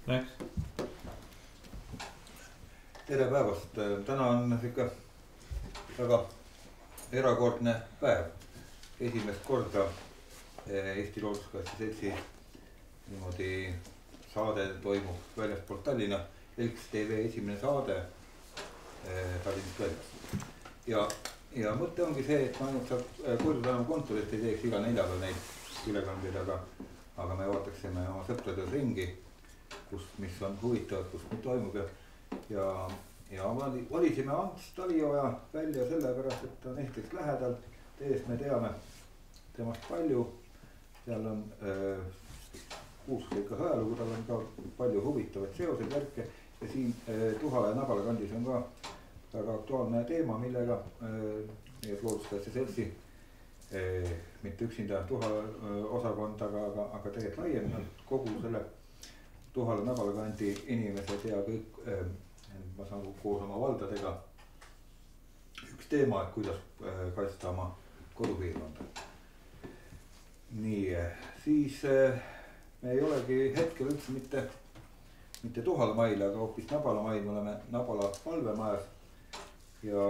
Läks. Tere päevast, täna on ikka väga erakordne päev. Esimest korda Eesti Looduskaitse Seltsi niimoodi saade toimub väljaspool Tallinna. Elks TV esimene saade Tallinnast väljas. Ja mõte ongi see, et ma ainult saab Koidu tänava kontorit ei teeks iga neljapäev neid ülekandeid, aga me vaataksime oma sõpradel ringi, mis on huvitavat, kus nüüd toimub ja valisime Ants Talioja välja sellepärast, et ta on esiteks lähedal. Teest me teame temast palju. Seal on kuulsusrikas ajalugu, tal on ka palju huvitavaid seoseid värke ja siin Tuhala ja Nabala kandis on ka väga aktuaalne teema, millega meie Looduskaitse Seltsi mitte üksinda Tuhala osakond, aga tegelikult laiemalt kogu selle Tuhala Nabala kandi inimesed ja kõik, ma saan koos oma valdadega üks teema, et kuidas kaitsta oma kodupiirkonda. Nii, siis me ei olegi hetkel üldse mitte Tuhala mail, aga hoopis Nabala mail. Me oleme Nabala palvemajas ja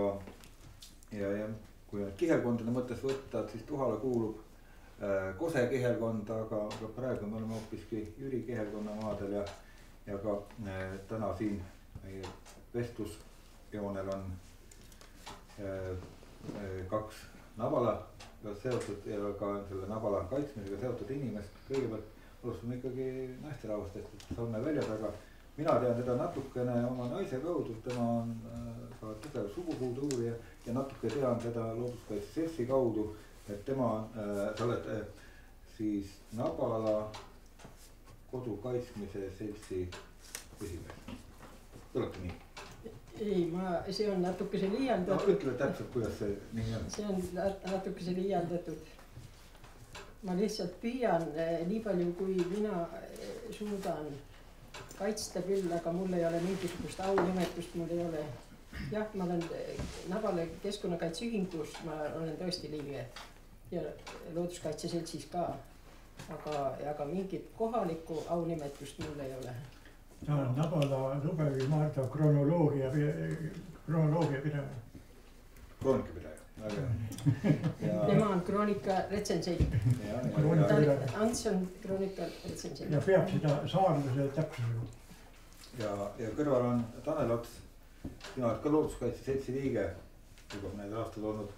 kui nüüd kihelkondade mõttes võtta, siis Tuhala kuulub Kose kihelkonda, aga praegu me oleme hoopiski Jüri kihelkonna maadel ja ka täna siin meie vestlusjoonel on kaks Nabala seotud ja ka selle Nabala kaitsmisega seotud inimest. Kõigepealt alustame ikkagi naisterahvastest, et Salme välja taga. Mina tean teda natukene oma naise kaudu, tema on ka tugev sugupuude uurija ja natuke tean teda Looduskaitse Seltsi kaudu, et tema sa oled siis Nabala kodu kaitsmise seltsi esimees. Kõlabki nii? Ei, see on natukese liialdatud. No, ütle täpselt, kuidas see nii on. See on natukese liialdatud. Ma lihtsalt püüan nii palju, kui mina suudan kaitsta küll, aga mul ei ole mingisugust aunimetust, mul ei ole. Jah, ma olen Nabala keskkonnakaitseühingust, ma olen tõesti liige ja Looduskaitse Seltsis ka, aga mingit kohalikku aunimetust mul ei ole. Ta on Nabala Lubevi Marta kronoloogia pidaja. Kroonikapidaja. Tema on kroonika retsenseid. Ants on kroonika retsenseid. Ja peab seda saarluse täpsusega. Ja kõrval on Tanel Ots. Sina oled ka Looduskaitse Seltsi liige, juba mõned aastad olnud.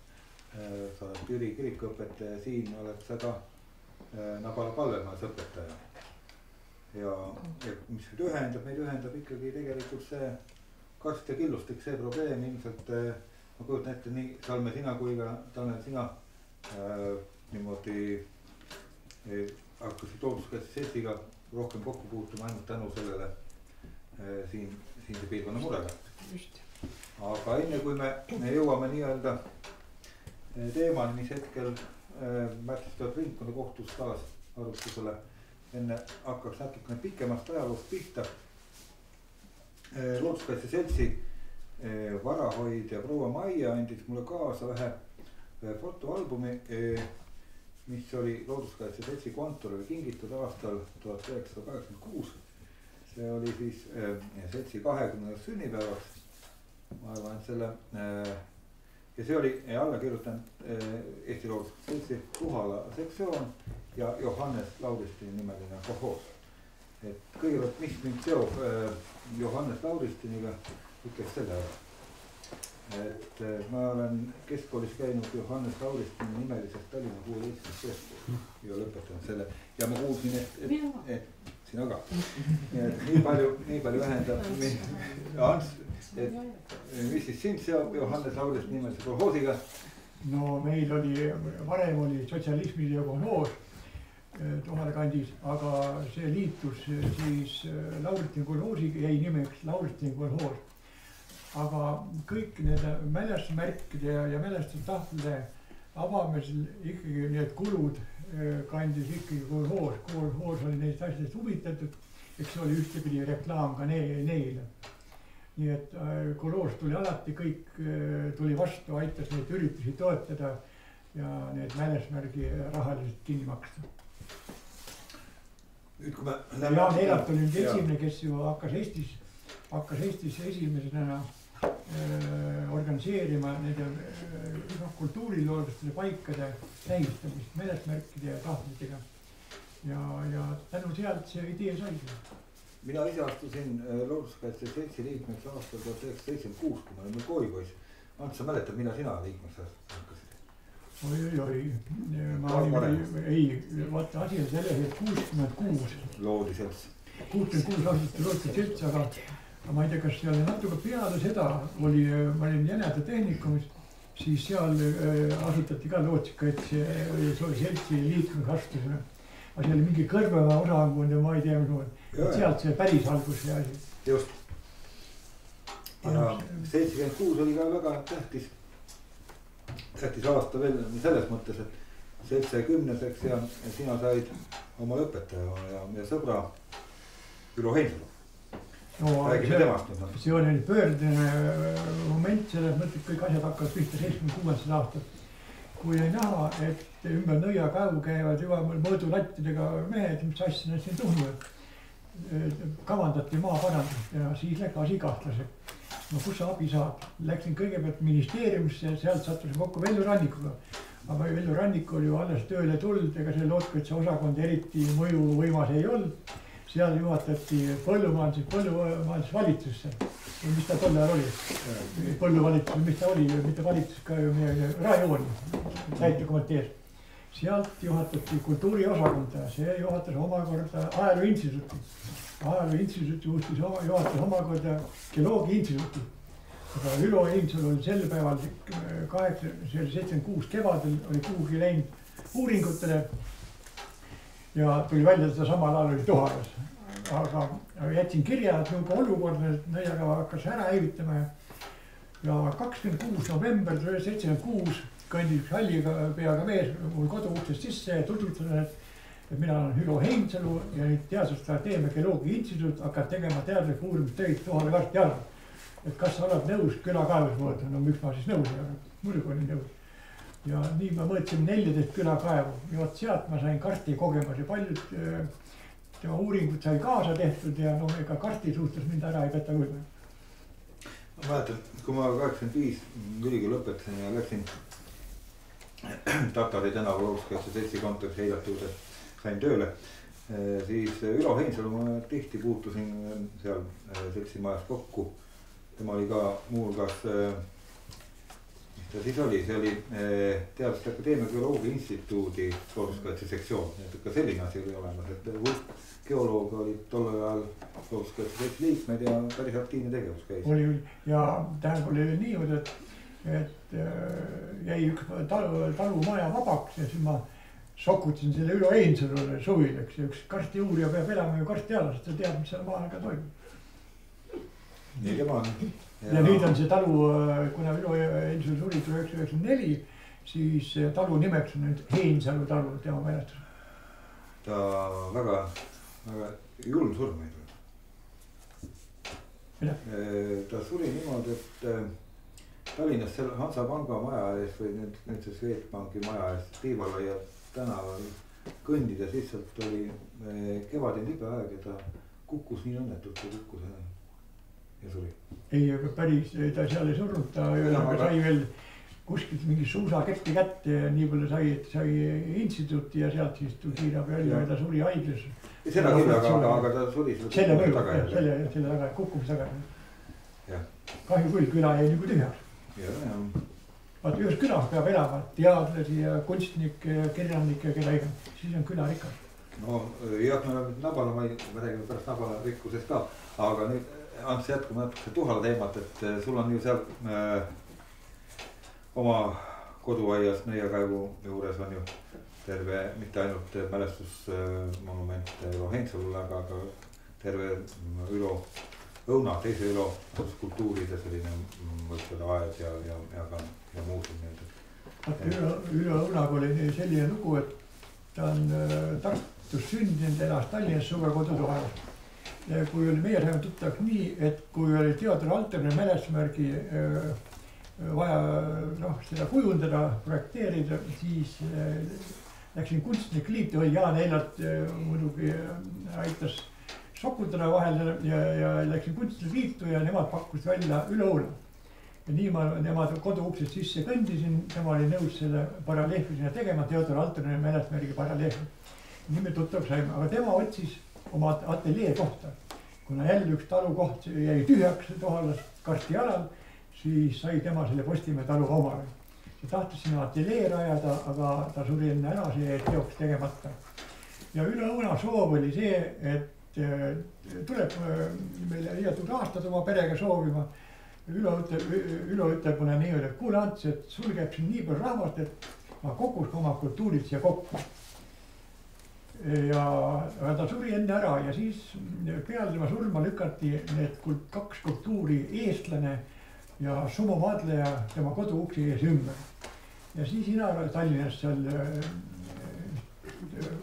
Sa oled Jüri kirikuõpetaja, siin oled sa ka Nabala palvemajas õpetaja. Ja mis meid ühendab ikkagi tegelikult see karst ja killustik, see probleem ilmselt ma kujutan ette nii Salme sina kui ka Tanel sina niimoodi hakkasid Looduskaitse Seltsiga rohkem kokku puutuma ainult tänu sellele siinse piirkonna murega. Just. Aga enne kui me jõuame nii-öelda teemani, mis hetkel märtsistavat ringkonna kohtus taas arutusele, enne hakkaks natukene pikemast ajaloost pihta. Looduskaitse Seltsi varahoidja proua Maia andis mulle kaasa ühe fotoalbumi, mis oli Looduskaitse Seltsi kontorile kingitud aastal 1986. See oli siis Seltsi 20. sünnipäevaks. Ma arvan, et selle ja see oli alla kirjutanud Eesti Looduskaitse Seltsi Tuhala sektsioon ja Johannes Lauristini nimeline kolhoos. Et kõigepealt, mis mind seob Johannes Lauristiniga, ütleks selle ära. Et ma olen keskkoolis käinud Johannes Lauristini nimelises Tallinna 16. keskkoolis ja lõpetanud selle ja ma kuulsin, et sina ka. Nii palju vähendab Ants, et mis siis sind seob Johannes Lauristini nimelise kolhoosiga? No meil varem oli sotsialismil ja kolhoos Tuhala kandis, aga see liitus siis Lauristini kolhoosiga, jäi nimeks Lauristini kolhoos. Aga kõik need mälestusmärkide ja mälestustahvlide avamisel ikkagi need kulud kandis ikkagi kolhoos. Kolhoos oli neist asjadest huvitatud, eks oli ühtepidi reklaam ka neile. Nii et kolhoos tuli alati, kõik tuli vastu, aitas neid üritusi toetada ja need mälestusmärgi rahaliselt kinni maksta. nüüd kui me Jaan Elat oli nüüd esimene, kes ju hakkas Eestis esimesena organiseerima nende kultuuriloodustele paikade tähistamist mälesmärkide ja tahtmetega. Ja tänu sealt see idee sai. Mina ise astusin looduskaitse seltsi liikmeks aastal 1976, kui ma olin koolipoiss. Ants, sa mäletad, millal sina liikmeks hakkasid? Oi. Vaata asi on selles, et 66. Loodi selts. 66 aastat loodi selts, aga ma ei tea, kas seal natuke peale seda ma olin Jäneda tehnikumis, siis seal asutati ka lootsikaitse seltsi liikmeks astusime. Aga see oli mingi Kõrvemaa osakond ja ma ei tea, sealt see päris algus see asi. Just. Ja 76 oli ka väga tähtis aasta veel selles mõttes, et 70-seks ja sina said oma õpetaja ja sõbra Ülo Heinsalu. Räägime temast nüüd. See oli pöördine moment selles mõttes, kõik asjad hakkavad pihta 76 aastat. Kui ei näha, et ümber nõia kaevu käivad juba mõõdulattidega mehed, mis asja nad siin tuhnuvad, kavandati maa parandust ja siis läks asi kahtlaseks. No kus sa abi saad? Läksin kõigepealt ministeeriumisse, sealt sattusin kokku Vellu Rannikuga. Aga Vellu Ranniku oli ju alles tööle tuld, ega see loodkaitse osakond eriti mõju võimas ei olnud. Seal juhatati põllumajandusvalitsusse. Mis ta tol ajal oli? Põlluvalitsus, mis ta oli? Mitte valitsus ka ju meie rajoon, täitekomitee. Sealt juhatati kultuuriosakonda, see juhatas omakorda ajalooinstituuti. Ajalooinstituut juhatas omakorda geoloogiainstituuti. Aga Ülo Heinsalu oli sel päeval, see oli 76 kevadel, oli kuhugi läinud uuringutele ja tuli välja, et ta samal ajal oli Toharas. Aga jätsin kirja, et nõuga olukord, et nõiakava hakkas ära häivitama ja 26. november 1976 kõndis üks halliga peaga mees mul koduuksest sisse ja tutvustasin, et mina olen Ülo Heinsalu ja nüüd Teaduste Akadeemia Geoloogiainstituut hakkab tegema teadliku uurimistöid Tohale karti alla. Et kas sa oled nõus külakaevus mõõta? No miks ma siis nõus ei ole? Muidugi olin nõus. Ja nii ma mõõtsime 14 külakaevu ja vot sealt ma sain karti kogemus ja paljud tema uuringud sai kaasa tehtud ja no ega karti suhtes mind ära ei peta küll. Ma mäletan, kui ma 85 ülikooli lõpetasin ja läksin Tatari tänava looduskaitse seltsi kontoris heilatud, sain tööle, siis Ülo Heinsalu ma tihti puutusin seal seltsi majas kokku. Tema oli ka muuhulgas, mis ta siis oli, see oli Teaduste Akadeemia Geoloogiainstituudi looduskaitse sektsioon. Ka selline asi oli olemas, et geoloog oli tollel ajal looduskaitse seltsi liikmed ja päris aktiivne tegevus käis. Oli ja tähendab oli niimoodi, et jäi üks talumaja vabaks ja siis ma sokutasin selle Ülo Heinsalule suvileks ja üks karsti uurija peab elama ju karsti alla, sest ta teab, mis seal maaga toimub. Nii tema on. Ja nüüd on see talu, kuna Ülo Heinsalu suri 1994, siis talu nimeks on nüüd Heinsalu talu, tema mälestus. Ta väga julm surma ei tule. Ta suri niimoodi, et Tallinnas seal Hansapanga maja ees või nüüd see Swedbanki maja ees Tiivalaia tänaval kõndides lihtsalt oli kevadine libeaeg ja ta kukkus nii õnnetult, kui kukkus ja suri. Ei, aga päris ta seal ei surnud, ta sai veel kuskilt mingi suusaketti kätte ja nii palju sai, et sai instituuti ja sealt siis tuli kiirabi välja ja ta suri haiglas. Seda küll, aga ta suri selle taga, kukkumise taga. Kahju küll, küla jäi nagu tühjaks. Vaata, ühes külas peab elama teadlasi ja kunstnikke ja kirjanikke, keda iga, siis on küla rikas. No jah, me oleme Nabala, me räägime pärast Nabala rikkusest ka, aga nüüd Ants jätkuma natuke Tuhala teemat, et sul on ju seal oma koduaias nõiakaevu juures on ju terve, mitte ainult mälestusmonument Ülo Heinsalule, aga terve Ülo õuna, teise Ülo skulptuuride selline võttada aed ja muuseum. Ülo õunaga oli selline lugu, et ta on Tartus sündinud, elas Tallinnas suvekodutoas. Ja kui oli meie saime tuttavaks nii, et kui oli Theodor Alterni mälestusmärgi vaja seda kujundada, projekteerida, siis läksin kunstnik liitu, Jaan Eilart muidugi aitas sokutada vahel ja läksin kunstnik liitu ja nemad pakkusid välja üleõuna. Ja nii ma nemad koduuksest sisse kõndisin, tema oli nõus selle paralleehvi sinna tegema, Theodor Altonini mälestusmärgi paralleehvi. Nii me tuttavaks saime, aga tema otsis oma ateljee kohta. Kuna jälle üks talukoht jäi tühjaks Tohalast karsti alal, siis sai tema selle Postimehe talu omale. Ta tahtis sinna ateljee rajada, aga ta suri enne ära, see jäi teoks tegemata. Ja üleõuna soov oli see, et tuleb meile Riiatud aastad oma perega soovima. Ülo ütleb mulle nii, et kuule Ants, et sul käib siin nii palju rahvast, et ma kogus oma kultuurid siia kokku. Ja ta suri enne ära ja siis peale tema surma lükati need kaks kultuuri, eestlane ja sumomaadleja tema koduuksi ees ümber. Ja siis Inara Tallinnas seal,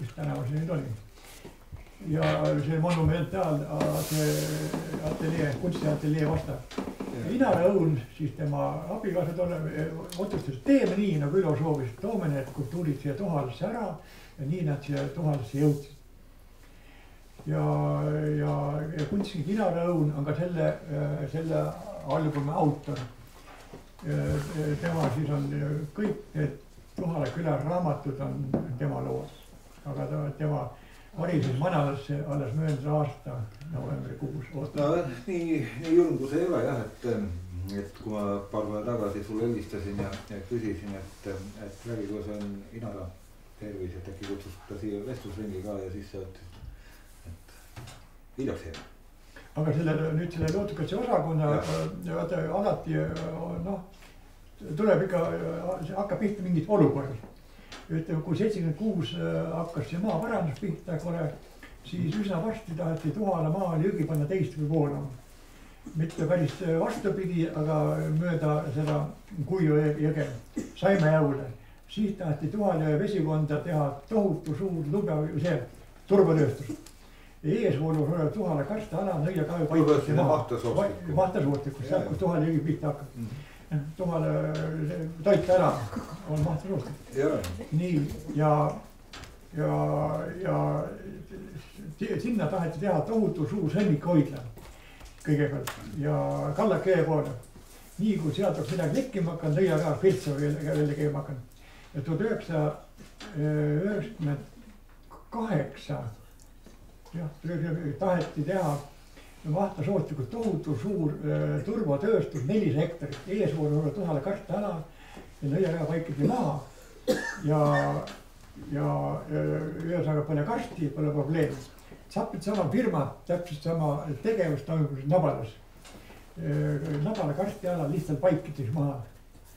mis tänavas see nüüd oli. Ja see monumentaal ateljee, kunstiateljee vastab. Inara Õun, siis tema abikaasa otsustas, teeme nii, nagu Ülo soovis, toome need kultuurid siia Tohalasse ära ja nii nad siia Tohalasse jõudsid. Ja kunstnik Inara Õun on ka selle albumi autor. Tema siis on kõik need Tohala küla raamatud on tema lood, aga tema varises Manalasse alles möödunud aasta novembrikuus. No nii julm kui see ei ole jah, et kui ma paar päeva tagasi sulle helistasin ja küsisin, et räägi, kuidas on Inara tervis, et äkki kutsus ta siia vestlusringi ka ja siis sa ütlesid, et hiljaks jääb. Aga nüüd selle looduskaitse osakonna alati tuleb ikka, hakkab pihta mingit olukorras. Ütleme, kui 76 hakkas see maaparandus pihta, siis üsna varsti taheti Tohala maal jõgi panna teist või poolama. Mitte päris vastupidi, aga mööda seda Kuiu jõge saime jäule. Siis taheti Tohala vesikonda teha tohutu suur turbatööstus. Eesvoolus olev Tohala karsteala nõia ka ju paikasti Mahtasoortikus, sealt kus Tohala jõgi pihta hakkab. Tohala toit ära on Mahtasoortik. Nii ja sinna taheti teha tohutu suur sõnnikuhoidla kõigepealt ja Kallak jõe poole. Nii kui sealt oleks midagi lekkima hakanud, nõia ka Piltsa välja käima hakanud. Ja 1998 taheti teha Mahtasoortikus tohutu suur turbotööstus, 4 hektarit, eesvoolu oli Tohala karsteala ja nõiaga paikiti maha ja ühesõnaga pole karsti, pole probleemi. Sapid sama firma, täpselt sama tegevus toimus Nabalas. Nabala karstiala lihtsalt paikides maha.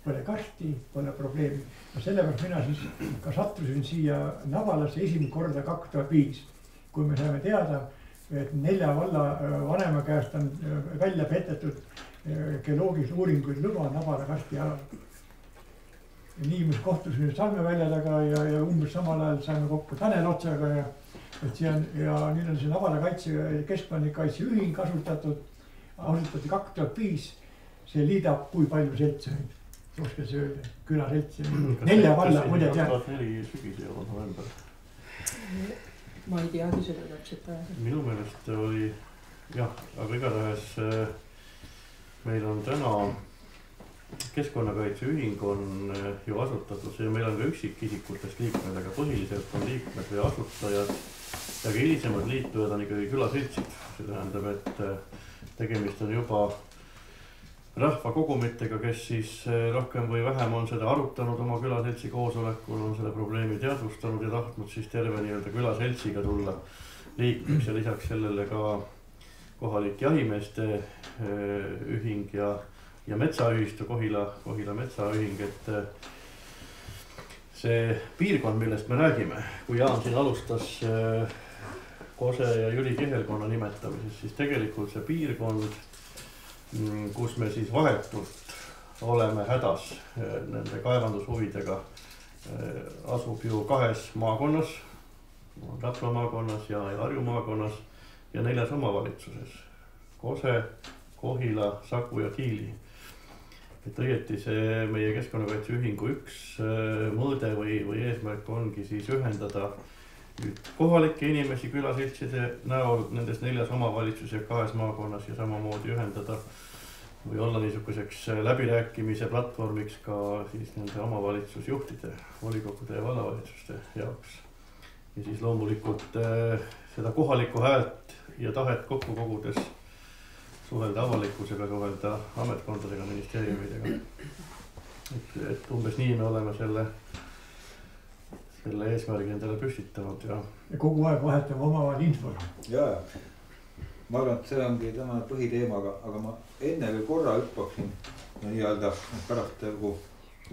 Pole karsti, pole probleemi. Ja sellepärast mina siis ka sattusin siia Nabalasse esimene korda 2005, kui me saime teada, et 4 valla vanema käest on välja petetud geoloogilisi uuringuid luba Nabala karstialal. Nii mis kohtusime Salmevälja taga ja umbes samal ajal saime kokku Tanel Otsaga ja nüüd on see Nabala keskpannikaitse ühing asutati 2005. See liidab kui palju seltseid, oskad see öelda, küla seltsi, 4 valla muide tead. 2004 sügise ja november. Ma ei teagi seda täpselt aega. Minu meelest oli, jah, aga igatahes meil on täna Keskkonnakaitseühing on ju asutatud, see meil on ka üksikisikutest liikmed, aga põhiliselt on liikmed või asutajad ja ka hilisemad liitujad on ikkagi külaseltsid. See tähendab, et tegemist on juba rahvakogumitega, kes siis rohkem või vähem on seda arutanud oma külaseltsi koosolekul, on selle probleemi teadvustanud ja tahtnud siis terve nii-öelda külaseltsiga tulla liikmeks ja lisaks sellele ka kohalik jahimeeste ühing ja metsaühistu, Kohila metsaühing, et see piirkond, millest me räägime, kui Jaan siin alustas Kose ja Jüri kihelkonna nimetamises, siis tegelikult see piirkond, kus me siis vahetult oleme hädas nende kaevandushuvidega, asub ju 2 maakonnas, Rapla maakonnas ja Harju maakonnas ja 4 omavalitsuses, Kose, Kohila, Saku ja Kiili. et õieti see meie Keskkonnakaitseühingu üks mõõde või eesmärk ongi siis ühendada nüüd kohalikke inimesi külaseltside näol nendes 4 omavalitsus ja 2 maakonnas ja samamoodi ühendada või olla niisuguseks läbirääkimise platvormiks ka siis nende omavalitsusjuhtide, volikogude ja vallavalitsuste jaoks. Ja siis loomulikult seda kohalikku häält ja tahet kokku kogudes suhelda avalikkusega, suhelda ametkondadega, ministeeriumidega. Et umbes nii me oleme selle eesmärgi endale püstitanud ja kogu aeg vahetame omavahel infot. Ja. Ma arvan, et see ongi täna põhiteema, aga ma enne veel korra hüppaksin nii-öelda pärast kui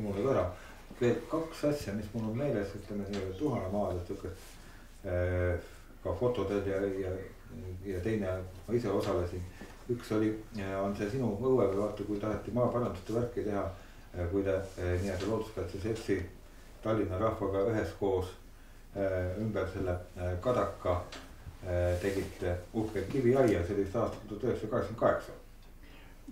mul ei ära. Veel 2 asja, mis mul on meeles, ütleme Tuhana-maal, ka fotodel ja teine ma ise osalesin. Üks on see sinu õue või vaata, kui taheti maaparanduste värki teha, kui te nii-öelda Looduskaitse Seltsi Tallinna rahvaga üheskoos ümber selle Kadaka tegite uhke kiviaia, see oli aastal 1988.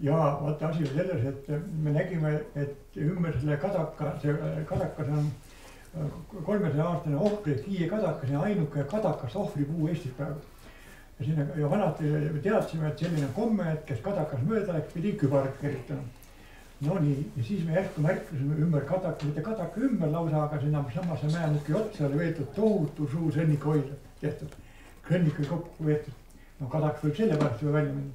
Ja vaata asi on selles, et me nägime, et ümber selle Kadakas on 300-aastane ohvri, Hiie Kadakas ja ainuke Kadakast ohvripuu Eestis praegu. Ja vanad teadsime, et selline komme, et kes Kadakas mööda läks, pidi kübarat kerritama. No nii, ja siis me järsku märkasime ümber Kadaka, mitte Kadaka ümber lausa, aga sinna samasse määnudki otsa oli veetud tohutu suur sõnnikuhoidla tehtud. Kõnnikul kokku veetud. No Kadaks võib selle pärast juba välja minna.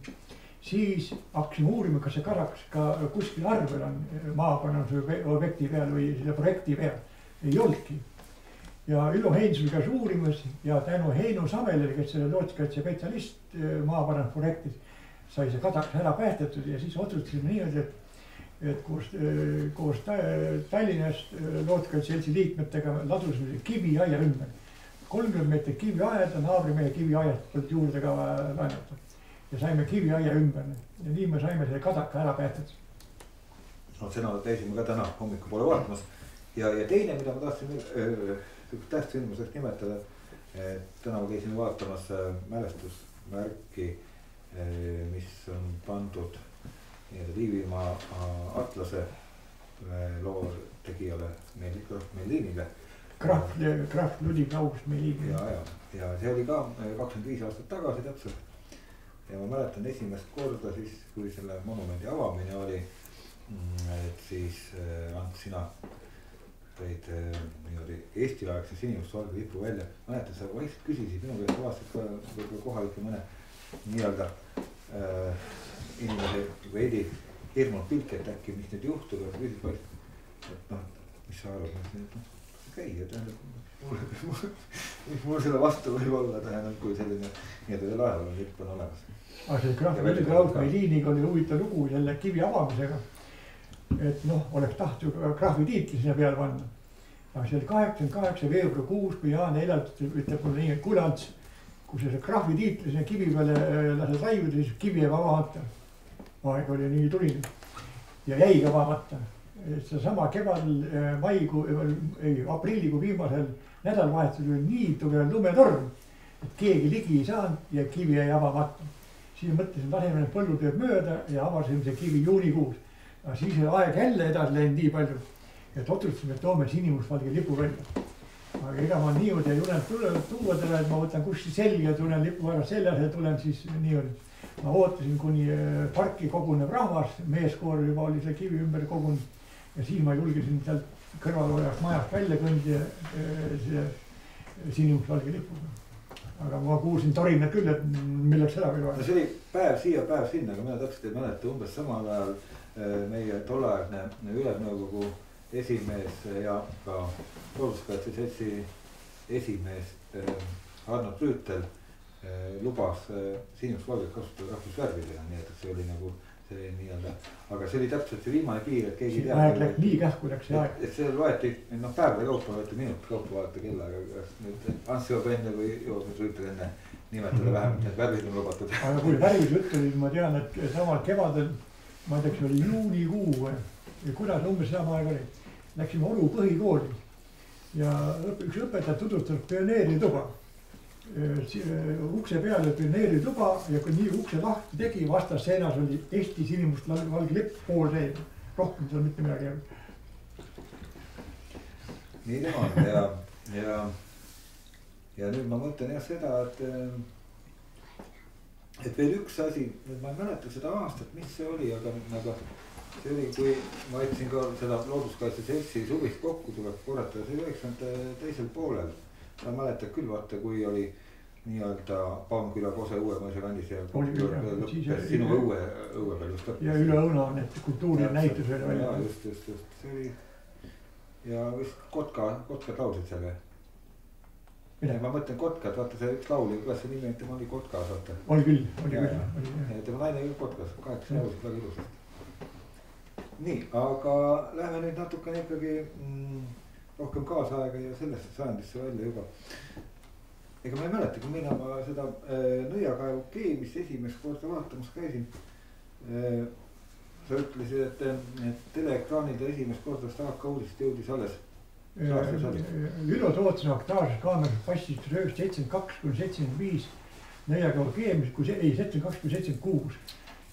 Siis hakkasime uurima, kas see Kadaks ka kuskil arvel on maakonnase objekti peal või selle projekti peal. Ei olnudki. Ja Ülo Heinsul käis uurimas ja tänu Heino Samelile, kes selle looduskaitse spetsialist maaparandusprojektis, sai see Kadaks ära päästetud ja siis otsustasime niimoodi, et koos Tallinnast looduskaitse seltsi liikmetega ladusime kiviaia ümber. 30 meetrit kiviaeda, naabrimehe kiviaiast poolt juurde ka laenata. Ja saime kiviaia ümber. Ja nii me saime selle Kadaka ära päästetud. No seda käisime ka täna hommiku poole vaatamas. Ja teine, mida ma tahtsin tähtsa ilmusest nimetada, et täna ma käisime vaatamas mälestusmärki, mis on pandud Liivimaa Atlase loo tegijale Melinile. Krahv Ludik August Melin. Ja see oli ka 25 aastat tagasi täpselt. Ja ma mäletan esimest korda siis, kui selle monumendi avamine oli, et siis Ants, sina tõid Eesti-aegse sinimustvalge lipu välja. Mäletan, sa vaikselt küsisid minu käest aastat ka võib-olla kohalike mõne nii-öelda inimese veidi hirmunud pilk, et äkki mis nüüd juhtub, ja küsid vaikselt, et mis sa arvad, käia, mis mul selle vastu võib olla, tähendab, kui selline nii-öelda laeval lipp on olemas. Aga see Krahv Ludik August Meliniga oli huvitav lugu selle kivi avamisega. Et oleks tahtnud ju krahvi tiitli sinna peale panna. Aga see oli 88 veebruar 6, kui Jaan Eljalt ütleb mulle nii, et kuule Ants, kui see krahvi tiitli sinna kivi peale lased raiuda, siis kivi jääb avamata. Aeg oli nii tuline ja jäi ka avamata. See sama kevadel aprillikuu viimasel nädalavahetusel oli nii tugev lumetorm, et keegi ligi ei saanud ja kivi jäi avamata. Siis mõtlesin, laseme need põllutööd mööda ja avasime see kivi juunikuus. Aga siis oli aeg jälle edasi läinud nii palju, et otsustasime, et toome sinimustvalge lipu välja. Aga ega ma niimoodi ei julenud tuua täna, et ma võtan kuskil selgi ja tulen lipu ära seljas ja tulen siis niimoodi. Ma ootasin, kuni parki koguneb rahvas, meeskoor juba oli see kivi ümber kogunud. Ja siis ma julgesin sealt kõrvalolevast majast välja kõndi see sinimustvalge lipuga. Aga ma kuulsin torinat küll, et milleks seda veel vaja. See oli päev siia, päev sinna, aga mina täpselt ei mäleta umbes samal ajal meie tolleaegne ülemnõukogu esimees ja ka Looduskaitse Seltsi esimees Arnold Rüütel lubas sinimustvalget kasutada rahvusvärvidena, nii et see oli nagu see nii-öelda, aga see oli täpselt see viimane piir, et keegi teab. Aeg läks nii kähku läks see aeg. Et see loeti, päevade kaupa loeti minut kaupa vaata kella, aga nüüd Ants joob enne või joobnud Rüütel enne nimetada vähemalt, need värvid on lubatud. Aga kui värvid ütlesid, ma tean, et samal kevadel, ma ei tea, oli juunikuu või kuidas umbes sama aeg oli. Läksime Oru põhikooli ja üks õpetaja tutvustas pioneerituba. Ukse peal oli pioneerituba ja kui nii ukse lahti tegi, vastas seinas oli Eesti sinimustvalge lipp pool seina. rohkem seal mitte midagi ei olnud. nii ta on ja nüüd ma mõtlen jah seda, et veel üks asi, nüüd ma ei mäleta seda aastat, mis see oli, aga see oli, kui ma ütlesin ka seda Looduskaitse Seltsi suvist kokku tuleb korrata, see 92. poolel. Ma mäletad küll, vaata, kui oli nii-öelda Paamküla Kose Uue-Mõisa kandis ja lõppes sinu õue peal just lõppes. ja üle õuna need kultuurinäitused oli. ja just, see oli ja vist Kotkad laulsid selle. Ma mõtlen Kotkad, vaata see üks laul, kuidas see nimi, tema oli Kotkas, vaata. Oli küll. Tema naine oli Kotkas, 8 laulsid väga ilusasti. nii, aga lähme nüüd natukene ikkagi rohkem kaasaega ja sellesse sajandisse välja juba. ega ma ei mäleta, kui mina seda Nõiakaevu keemist esimest korda vaatamas käisin. Sa ütlesid, et teleekraanide esimest korda AK uudist jõudis alles. Ülo Tootsna Aktuaalses Kaameras passis 1972–75 Nõiakaevu keemist, 72–76.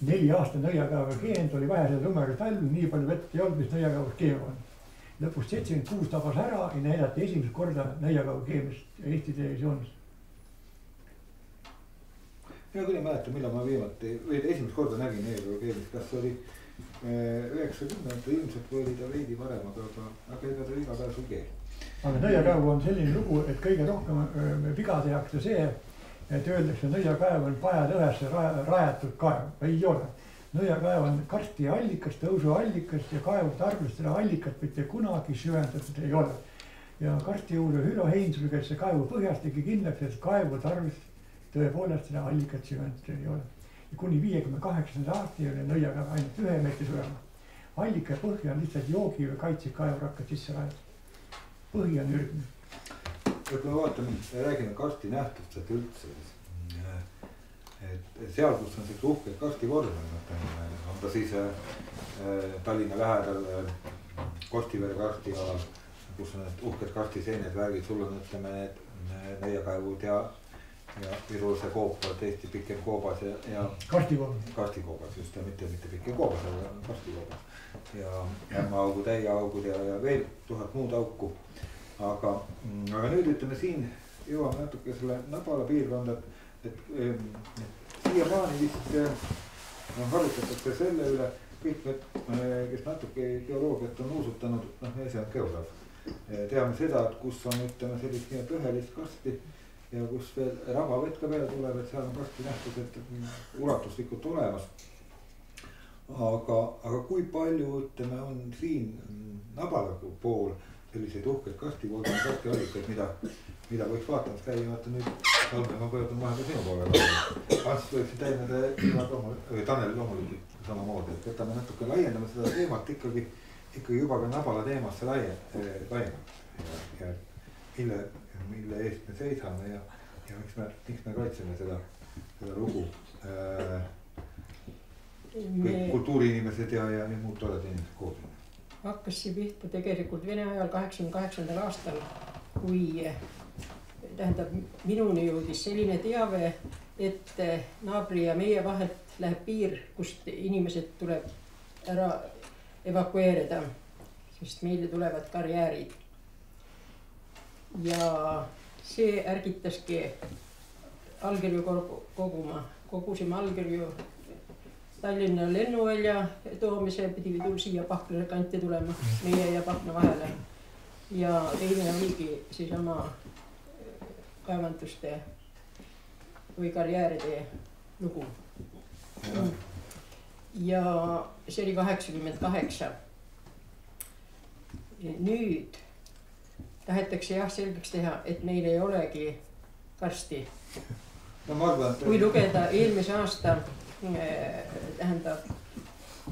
4 aasta Nõiakaevu keemid oli vähesel lumega talv, nii palju vett ei olnud, mis Nõiakaevus keem on. Lõpus 76 tabas ära ja näidati esimest korda Nõiakaevu keemist Eesti televisioonis. Mina küll ei mäleta, millal ma viimati või esimest korda nägin Nõiakaevu keemist, kas see oli 90 ilmselt või oli ta veidi varem, aga ega ta iga päev sul keem. Aga Nõiakaevu on selline lugu, et kõige rohkem viga tehakse see, et öeldakse Nõiakaev on pajatõhesse rajatud kaev, ei ole. Nõiakaev on karsti allikas, tõusu allikas ja kaevu tarbistele allikat mitte kunagi süvendatud ei ole. Ja karsti juurde Hülo Heinsul, kes see kaevu põhjast tegi kindlaks, et kaevu tarbist tõepoolest seda allikat süvendatud ei ole. Ja kuni 58. aastani oli Nõiakaev ainult 1 meetri sügavana. Allika põhja on lihtsalt joogi või kaitse kaevurakkad sisse rajatud. Põhi on ürgne. Ja kui me vaatame, räägime karsti nähtustest üldse, et seal, kus on see uhked karstivorm, on ta siis Tallinna lähedal Kostivere karstialal, kus on need uhked karstiseened, värgid, sul on ütleme need Nõiakaevud ja Virulase koopad, Eesti pikem koobas ja karstikoobas, just ja mitte pikem koobas, aga karstikoobas. Ja ämmaaugud, täieaugud ja veel 1000 muud auku. Aga nüüd ütleme siin jõuame natuke selle Nabala piirkonda, et siiamaani vist harutatakse selle üle, kõik need, kes natuke geoloogiat on uusutanud, see on geograaf. Teame seda, et kus on ütleme sellist nii ühelist karsti ja kus veel rabavett ka peale tuleb, et seal on karsti nähtused ulatuslikult olemas. Aga kui palju ütleme on siin Nabala pool selliseid uhkeid karstiallikaid, mida võiks vaatamas käia, vaata nüüd Salme, ma pöördun vahepeal sinu poole. Ants võiksin täiendada Tanel loomulikult samamoodi, et võtame natuke laiendame seda teemat ikkagi juba ka Nabala teemasse laiemalt ja mille eest me seisame ja miks me kaitseme seda lugu. Kõik kultuuriinimesed ja muud toredad inimesed koos. Hakkas see pihta tegelikult Vene ajal 88. aastal, kui minuni jõudis selline teave, et naabri ja meie vahelt läheb piir, kust inimesed tuleb ära evakueerida, sest meile tulevad karjäärid. Ja see ärgitaski allkirju koguma, kogusime allkirju Tallinna lennuvälja toomise pidi siia Pahkla kanti tulema, meie ja Pahkla vahele. Ja teine oligi siis oma kaevanduste või karjääride lugu. Ja see oli 88. Nüüd tahetakse jah selgeks teha, et meil ei olegi karsti. Kui lugeda eelmise aasta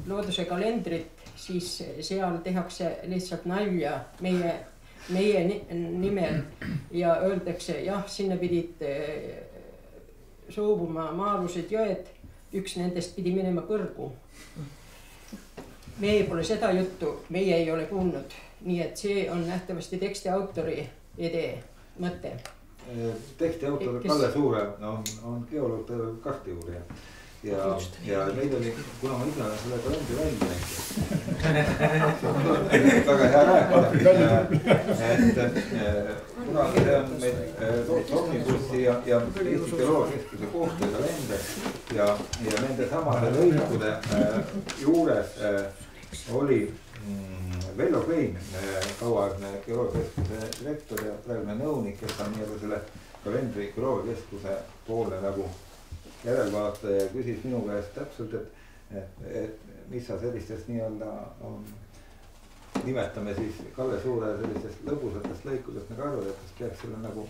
looduse kalendrit, siis seal tehakse lihtsalt nalja meie nimel ja öeldakse, jah, sinna pidid soobuma maa-alused jõed, üks nendest pidi minema Kõrgu. Meie pole seda juttu, meie ei ole kuulnud, nii et see on nähtavasti teksti autori idee, mõte. Teksti autor Kalle Suure on geoloog, karstiuurija ja meil oli, kuna ma ise olen selle kalendri välja näinud, väga hea rääkida, et kuna see on meil Omnibussi ja Eesti Geoloogiakeskuse koostöökalender ja nende samade lõikude juures oli Vello Klein, kauaaegne Geoloogiakeskuse direktor ja praegune nõunik, kes on nii-öelda selle kalendri Geoloogiakeskuse poole nagu järelvaataja ja küsis minu käest täpselt, et mis sa sellistest nii-öelda nimetame siis Kalle Suure sellistest lõbusatest lõikudest nagu arvad, et kas peaks selle nagu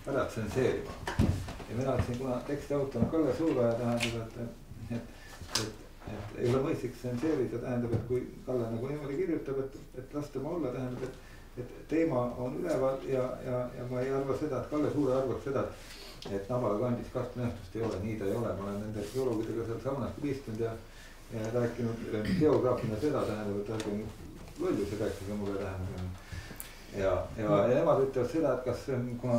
ära tsenseerima. Ja mina ütlesin, kuna teksti autor on Kalle Suure, tähendab, et ei ole mõistlik tsenseerida, tähendab, et kui Kalle nagu niimoodi kirjutab, et las tema olla, tähendab, et teema on üleval ja ma ei arva seda, et Kalle Suure arvab seda, et Nabala kandis karstnähtust ei ole, nii ta ei ole, ma olen nende geoloogidega seal samanasti istunud ja rääkinud geograafina seda, tähendab, et ärge lollusi rääkige mulle, tähendab. Ja nemad ütlevad seda, et kas kuna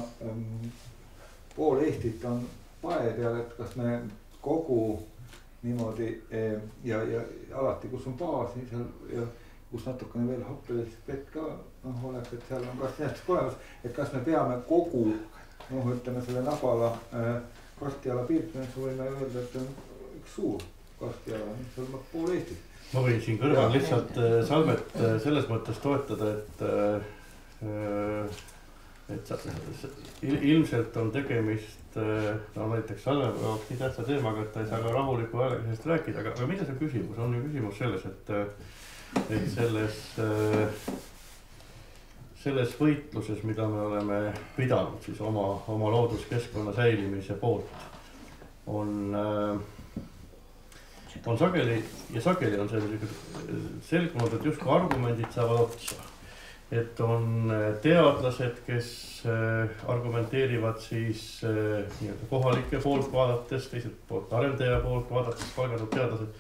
pool Eestit on pae peal, et kas me kogu niimoodi ja alati, kus on baas, nii seal ja kus natukene veel happelist vett ka oleks, et seal on karstnähtus olemas, et kas me peame kogu ütleme selle Nabala karstiala piirkonnas võime öelda, et on üks suur karstiala, mis hõlmab pool Eestit. Ma võin siin kõrval lihtsalt Salmet selles mõttes toetada, et ilmselt on tegemist näiteks Salme jaoks nii tähtsa teemaga, et ta ei saa ka rahuliku häälega sellest rääkida, aga mida see küsimus on ju küsimus selles, et selles võitluses, mida me oleme pidanud siis oma looduskeskkonna säilimise poolt, on sageli on see selgunud, et justkui argumendid saavad otsa. Et on teadlased, kes argumenteerivad siis nii-öelda kohalike poolt vaadates, teiselt poolt arendaja poolt vaadates palgatud teadlased.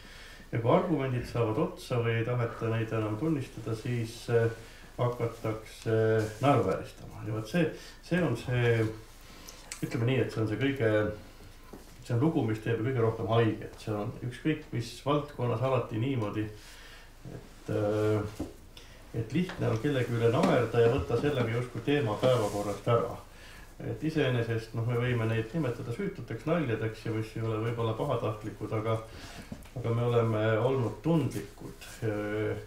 Ja kui argumendid saavad otsa või ei taheta neid enam tunnistada, siis hakatakse naeruvääristama ja võt see on see, ütleme nii, et see on see on lugu, mis teeb kõige rohkem haiget, see on ükskõik mis valdkonnas alati niimoodi, et lihtne on kellegi üle naerda ja võtta sellega justkui teema päevakorrast ära. Et iseenesest me võime neid nimetada süütuteks naljadeks ja mis ei ole võib-olla pahatahtlikud, aga me oleme olnud tundlikud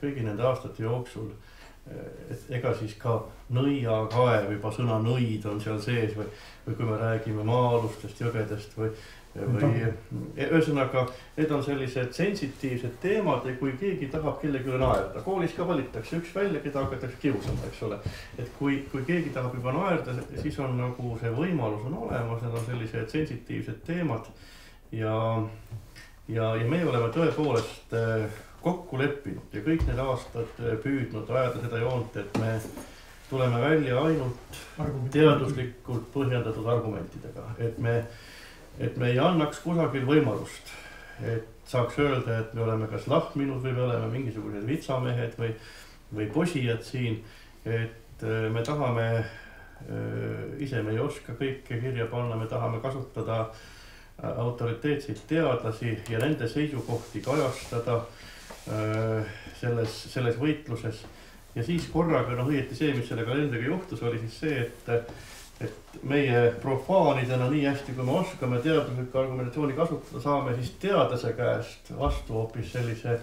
kõigi nende aastate jooksul, et ega siis ka nõiakaev, juba sõna nõid on seal sees või kui me räägime maa-alustest, jõgedest või ühesõnaga, need on sellised sensitiivsed teemad ja kui keegi tahab kellegi üle naerda, koolis ka valitakse üks välja, keda hakatakse kiusama, eks ole. Et kui keegi tahab juba naerda, siis on nagu see võimalus on olemas, need on sellised sensitiivsed teemad ja meie oleme tõepoolest kokku leppinud ja kõik need aastad püüdnud ajada seda joont, et me tuleme välja ainult teaduslikult põhjendatud argumentidega, et me ei annaks kusagil võimalust, et saaks öelda, et me oleme kas lahminud või me oleme mingisugused vitsamehed või posijad siin, et me tahame, ise me ei oska kõike kirja panna, me tahame kasutada autoriteetseid teadlasi ja nende seisukohti kajastada selles võitluses ja siis korraga õieti see, mis selle kalendriga juhtus, oli siis see, et meie profaanidena nii hästi, kui me oskame teaduslikku argumentatsiooni kasutada, saame siis teadlase käest vastu hoopis sellise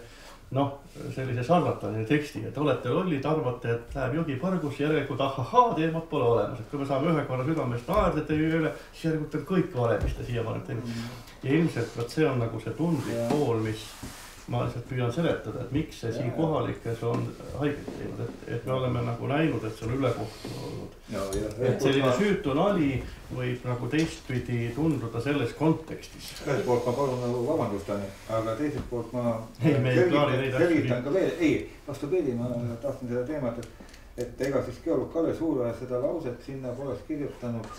sarnatane teksti, et olete lollid, arvate, et läheb jogi põrgus, järelikult ahahaa, teemat pole olemas, et kui me saame ühe korra südamest naerda teie üle, siis järelikult on kõik vale, mis te siia panete. Ja ilmselt see on nagu see tundlik pool, mis ma lihtsalt püüan seletada, et miks see siin kohalikes on haiget teinud, et me oleme nagu näinud, et see on ülekohtu olnud. Et selline süütu nali võib nagu teistpidi tunduda selles kontekstis. Ühelt poolt ma palun nagu vabandust, aga teiselt poolt ma selgitan ka veel, vastupidi, ma tahtsin seda teemat, et ega siis geoloog Kalle Suure seda lauset sinna poleks kirjutanud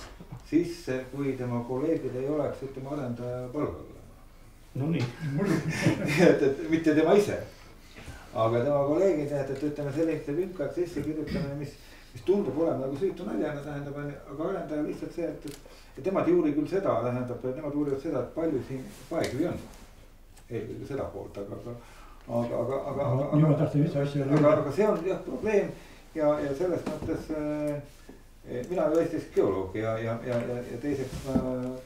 sisse, kui tema kolleegid ei oleks, ütleme, arendaja palgal. No nii. et mitte tema ise, aga tema kolleegid, et ütleme selliste lünkad sisse kirjutamine, mis tundub olema nagu süütu naljana, tähendab, aga arendaja lihtsalt see, et nemad ei uuri küll seda, tähendab, nemad uurivad seda, et palju siin paekivi on. eelkõige seda poolt, aga see on jah probleem ja selles mõttes mina olen Eestis geoloog ja teiseks ma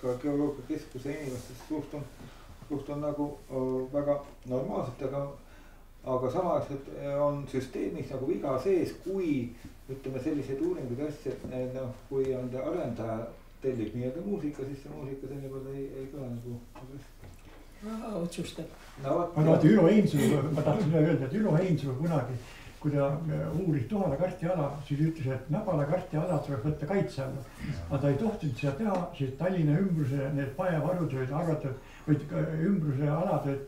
ka geoloogiakeskuse inimestest suhtun nagu väga normaalselt, aga samas on süsteemis nagu viga sees, kui ütleme selliseid uuringuid asja, noh kui on arendaja tellib nii-öelda muusika, siis see muusika teinekord ei kõla nagu otsustab. aga Ülo Heinsalu, ma tahtsin öelda, et Ülo Heinsalu kunagi, kui ta uuris Tohala karstiala, siis ütles, et Nabala karstiala tuleb võtta kaitse alla. Aga ta ei tohtinud seda teha, siis Tallinna ümbruse need paevarutööd arvatud, või ümbruse alatööd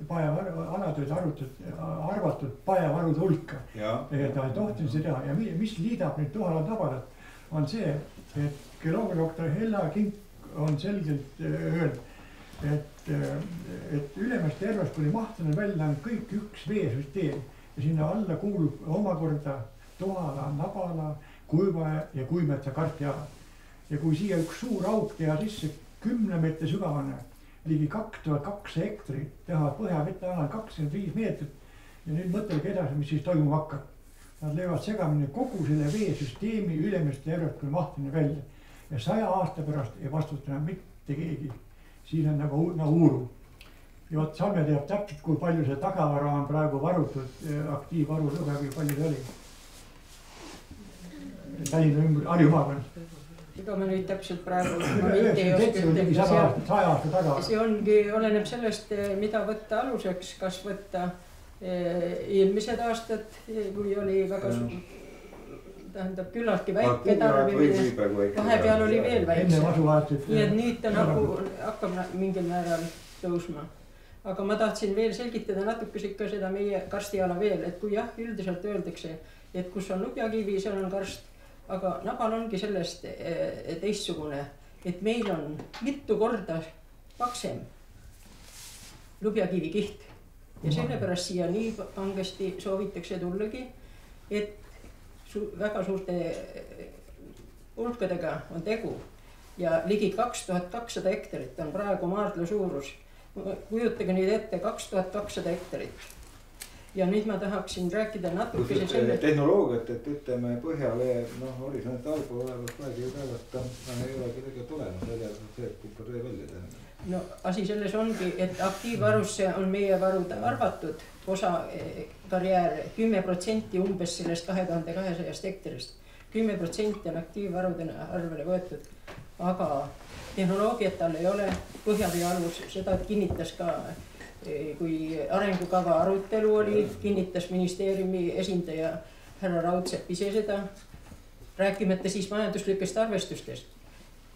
arvatud paevarude hulka. Ta ei tohtinud seda teha ja mis liidab nüüd Tohala Nabalat, on see, et geoloogiadoktor Hella Kink on selgelt öelnud, et Ülemiste järvest kuni Mahtane välja on kõik üks veesüsteem ja sinna alla kuulub omakorda Tohala, Nabala, Kuivaja ja Kuimetsa karstiala. Ja kui siia üks suur auk teha sisse 10 meetri sügavane, ligi 2200 hektarit, teha põhjavete ala 25 meetrit ja nüüd mõtelge edasi, mis siis toimuma hakkab. Nad löövad segamini kogu selle veesüsteemi Ülemiste järvest kuni Mahtane välja ja 100 aasta pärast ei vastuta enam mitte keegi. Siin on nagu uuru. Ja võt Salme teab täpselt, kui palju see tagavara on praegu varutud, aktiivvaru lõhe, kui palju see oli. Tallinna ümber, Harjumaakond. Ega me nüüd täpselt praegu. 100 aasta taga. See ongi, oleneb sellest, mida võtta aluseks, kas võtta eelmised aastad, kui oli väga tähendab küllaltki väike tarbimine, vahepeal oli veel väiksem. Nii et nüüd ta nagu hakkab mingil määral tõusma. Aga ma tahtsin veel selgitada natukese ikka seda meie karstiala veel, et kui jah, üldiselt öeldakse, et kus on lubjakivi, seal on karst, aga Nabal ongi sellest teistsugune, et meil on mitu korda paksem lubjakivi kiht ja sellepärast siia nii kangesti soovitakse tullagi, et väga suurte hulkadega on tegu ja ligi 2200 hektarit on praegu maardla suurus. Kujutage nüüd ette 2200 hektarit. Ja nüüd ma tahaksin rääkida natukese selle... Tehnoloogiat, et ütleme põhjavee, horisonti allpool olevat praegu kaevata, ei ole tegelikult olemas, välja see, et pumpad vee välja teha. No asi selles ongi, et aktiivvarusse on meie varud arvatud osa karjäär 10% umbes sellest 2200 hektarist. 10% on aktiivvarudena arvele võetud, aga tehnoloogiat tal ei ole. Põhjavee alus seda kinnitas ka, kui arengukava arutelu oli, kinnitas ministeeriumi esindaja härra Raudsepp ise seda, rääkimata siis majanduslikest arvestustest.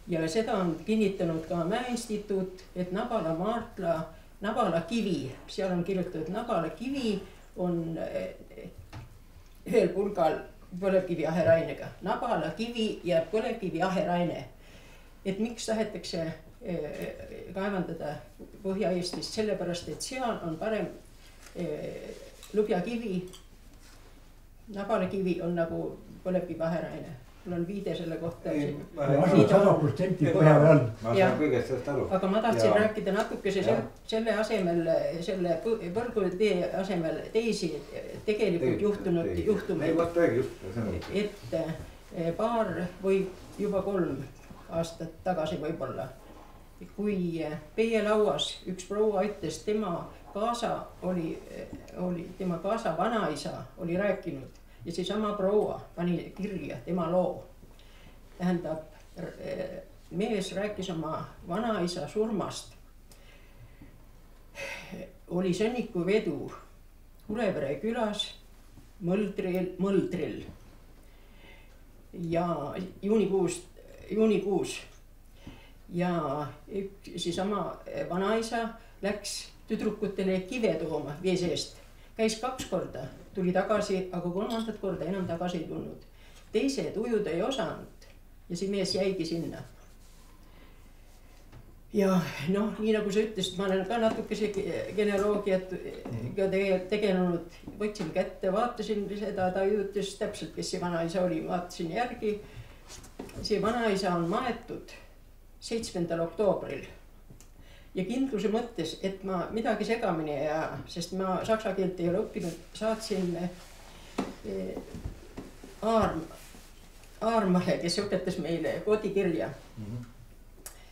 Ja seda on kinnitanud ka Mäeinstituut, et Nabala maardla, Nabala kivi, seal on kirjutatud Nabala kivi on ühel pulgal põlevkivi aherainega. Nabala kivi ja põlevkivi aheraine. Et miks tahetakse kaevandada Põhja-Eestist, sellepärast, et seal on parem lubjakivi, Nabala kivi on nagu põlevkivi aheraine. Mul on viide selle kohta. 100% põhjavee all. Ma saan kõigest sellest aru. Aga ma tahtsin rääkida natukese selle asemel, selle põrgutee asemel teisi tegelikult juhtunud juhtumeid. Et paar või juba 3 aastat tagasi võib-olla, kui peielauas üks proua ütles, tema kaasa vanaisa oli rääkinud ja seesama proua pani kirja tema loo. Tähendab, mees rääkis oma vanaisa surmast. Oli sõnnikuvedu Ulevere külas Mõldril ja juunikuus ja seesama vanaisa läks tüdrukutele kive tooma vee seest. Käis 2 korda, tuli tagasi, aga 3. korda enam tagasi ei tulnud. Teised ujuda ei osanud ja see mees jäigi sinna. Ja nii nagu sa ütlesid, ma olen ka natukese genealoogiat tegelenud, võtsin kätte, vaatasin seda, ta ütles täpselt, kes see vanaisa oli, vaatasin järgi. See vanaisa on maetud 7. oktoobril ja kindluse mõttes, et ma midagi segamini ei aja, sest ma saksa keelt ei ole õppinud, saatsin Aarmale, kes õpetas meile koodikirja.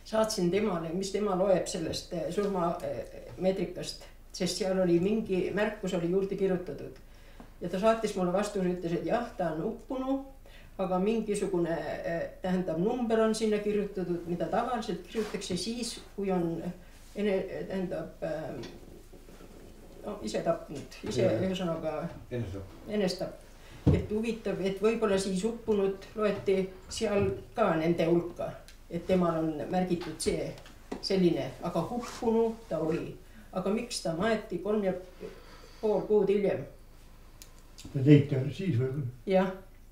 Saatsin temale, mis tema loeb sellest surmameetrikast, sest seal oli mingi märkus oli juurde kirjutatud. Ja ta saatis mulle vastuse, ütles, et jah, ta on uppunu, aga mingisugune number on sinna kirjutatud, mida tavaliselt kirjutakse siis, kui on ise tapnud, ise ühesõnaga enestapp. Et huvitav, et võib-olla siis uppunud loeti seal ka nende hulka, et temal on märgitud see selline, aga uppunu ta oli. Aga miks ta maeti 3,5 kuud hiljem? Ta leiti siis või? Jah,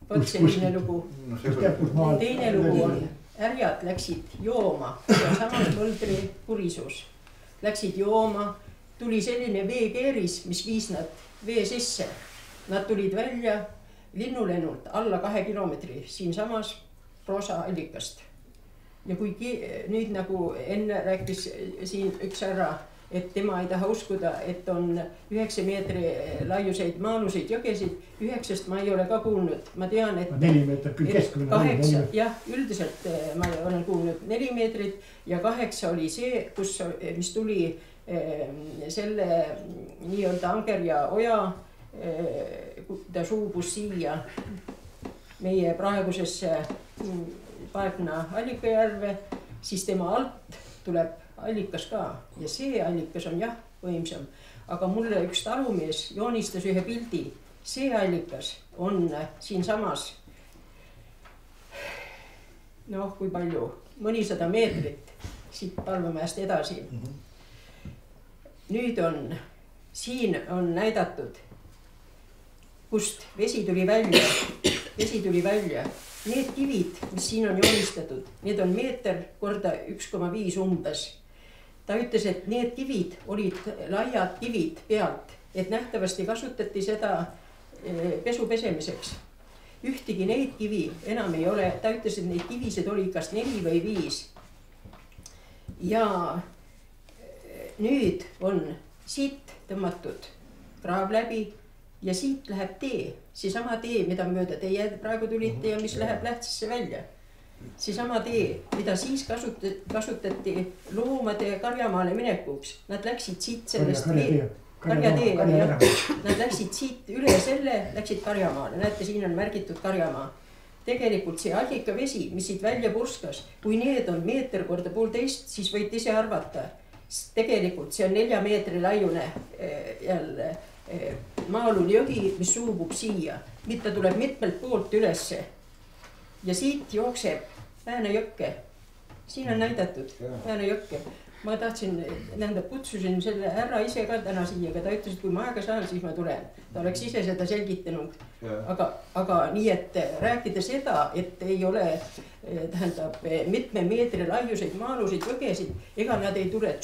võt selline lugu. Teine lugu on, ärjad läksid jooma ja samas Põldri Kurisus. Läksid jooma, tuli selline veekeeris, mis viis nad vee sisse. Nad tulid välja linnulennult alla 2 kilomeetri siinsamas Roosa allikast. Ja kui nüüd nagu enne rääkis siin üks härra, et tema ei taha uskuda, et on 9 meetri laiuseid maaluseid jõgesid, 9 ma ei ole ka kuulnud. Ma tean, et 4 meetrit küll keskmine. 8, jah, üldiselt ma olen kuulnud 4 meetrit ja 8 oli see, mis tuli selle nii-öelda Angerja oja, ta suubus siia meie praegusesse Paekna Allikajärve, siis tema alt tuleb allikas ka ja see allikas on jah võimsam, aga mulle üks talumees joonistas ühe pildi, see allikas on siinsamas kui palju, mõnisada meetrit siit Palvemäest edasi. Nüüd siin on näidatud, kust vesi tuli välja. Need kivid, mis siin on joonistatud, need on meeter korda 1,5 umbes. Ta ütles, et need kivid olid laiad kivid pealt, et nähtavasti kasutati seda pesu pesemiseks. Ühtegi neid kivi enam ei ole. Ta ütles, et neid kivisid oli kas 4 või 5. Ja nüüd on siit tõmmatud kraav läbi ja siit läheb tee, seesama tee, mida mööda teie praegu tulite ja mis läheb Lähtsesse välja. Seesama tee, mida siis kasutati loomade karjamaale minekuks. Nad läksid siit sellest karjatee, nad läksid siit üle selle, läksid karjamaale. Näete, siin on märgitud karjamaa. Tegelikult see allikavesi, mis siit välja purskas, kui need on meeter korda 1,5, siis võite ise arvata. Tegelikult see on 4 meetri laiune jälle Maalul jõgi, mis suubub siia, mitte tuleb mitmelt poolt ülesse ja siit jookseb Väänajõkke. Siin on näidatud Väänajõkke. Ma tahtsin, kutsusin selle härra ise ka täna siia, aga ta ütles, et kui ma aega saan, siis ma tulen. Ta oleks ise seda selgitanud. Aga nii, et rääkida seda, et ei ole mitme meetri laiuseid maalusid jõgesid, ega nad ei tule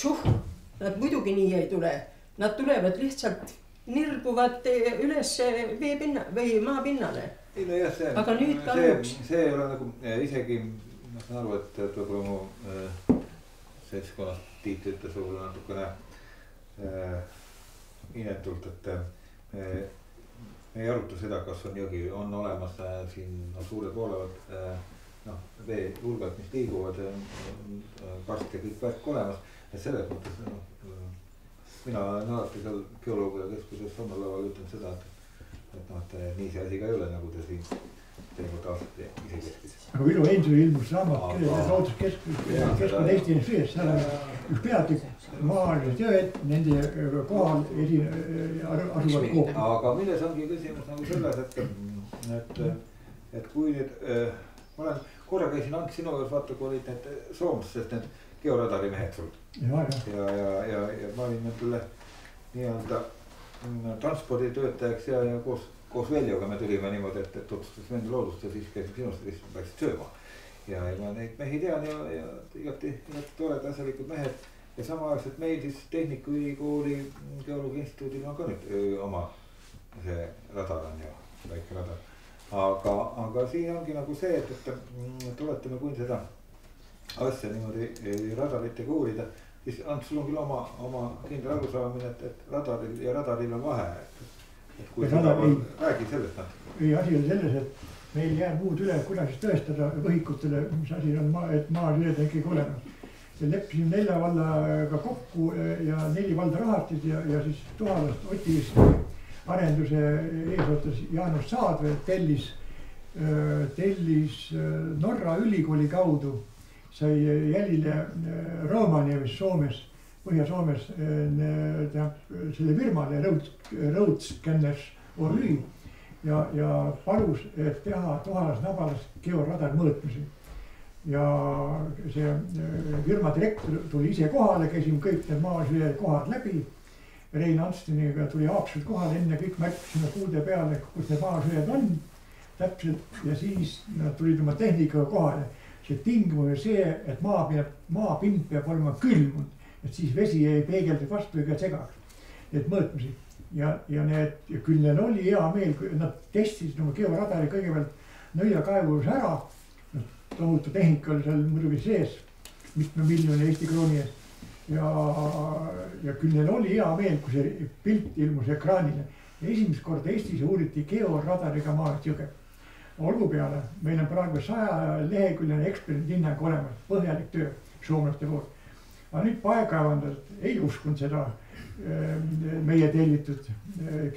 nad muidugi nii ei tule. Nad tulevad lihtsalt nirguvad üles veepinna või maapinnale. Aga nüüd kahjuks. See ei ole nagu isegi, ma saan aru, et võib-olla mu seltskonnast Tiit ütles võib-olla natukene inetult, et me ei aruta seda, kas on jõgi, on olemas siin suured voolavad veehulgad, mis liiguvad, karst ja kõik värk olemas, et selles mõttes mina olen alati seal geoloogia keskuses Sommerlaval ütlen seda, et nii see asi ka ei ole, nagu te siin teinekord aastat ise keskis. Aga Ülo Ensuri ilmus raamat Looduskeskkond Eesti NSV-s, seal on üks peatükk maalised jõed, nende kohal asuvad koopid. Aga milles ongi küsimus nagu selles, et kui nüüd, ma olen korra käisin Ants sinu juures, vaata kui olid need Soomsed, sest need georadari mehed sul. Ja ma olin küll nii-öelda transporditöötajaks ja koos Veljoga me tulime niimoodi, et tutvustasime enda loodust ja siis käisime sinust ja siis läksid sööma. Ja ma neid mehi tean ja igati tored asjalikud mehed ja samaaegselt meil siis Tehnikaülikooli Geoloogia Instituudil on ka nüüd oma see radar on ju, väike radar. Aga siin ongi nagu see, et oletame kui seda asja niimoodi radaritega uurida, siis Ants, sul on küll oma kindel arusaamine, et radaril ja radaril on vahe, et kui seda räägi sellest natuke. ei, asi on selles, et meil jääb muud üle, kuidas siis tõestada võhikutele, mis asi on et maasööd on ikkagi olemas. Leppisime 4 vallaga kokku ja 4 valda rahastid ja siis Tuhalast Otis arenduse eesotsas Jaanus Saadve tellis Norra ülikooli kaudu, sai jälile Roomaniemis Soomes, Põhja-Soomes selle firmale Road Scanners Oy ja palus, et teha Tuhalas Nabalas georadar mõõtmisi. Ja see firma direktor tuli ise kohale, käisime kõik need maasöö kohad läbi. Rein Anstiniga tuli Haapselt kohale, enne kõik märkisime puude peale, kus need maasööd on täpselt ja siis nad tulid oma tehnikaga kohale. See tingimus on see, et maapind peab olema külmunud, et siis vesi ei peegelda vastu ega segaks need mõõtmisi. Ja küll neil oli hea meel, kui nad testisid oma georadari kõigepealt Nõiakaevus ära. Tohutu tehnika oli seal muidugi sees, mitme miljoni Eesti krooni eest. Ja küll neil oli hea meel, kui see pilt ilmus ekraanile. Ja esimest korda Eestis uuriti georadariga Maarjast jõge. Olgu peale, meil on praegu 100 leheküljene eksperthinnang olemas, põhjalik töö soomlaste poolt. Aga nüüd paekaevandajad ei uskunud seda meie tellitud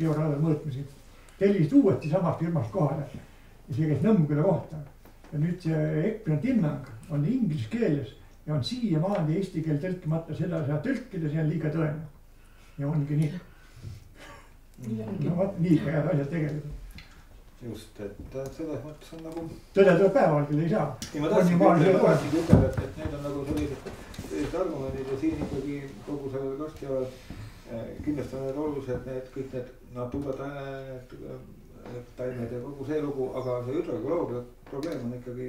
georadar mõõtmisi. Tellisid uuesti samast firmast kohale ja see käis Nõmmküla kohta. Ja nüüd see eksperthinnang on inglise keeles ja on siiamaani eesti keel tõlkimata, seda saab tõlkida, see on liiga tõene. Ja ongi nii. No nii ka head asjad tegelikult. Just, et selles mõttes on nagu... Tõde tuleb päeval, küll ei saa. Ja ma tahtsin ütelda, et need on nagu sellised argumendid ja siin ikkagi kogu sellel karstialal kindlasti on need olulised, kõik need Natura taimed ja kogu see lugu, aga see hüdrogeoloogia probleem on ikkagi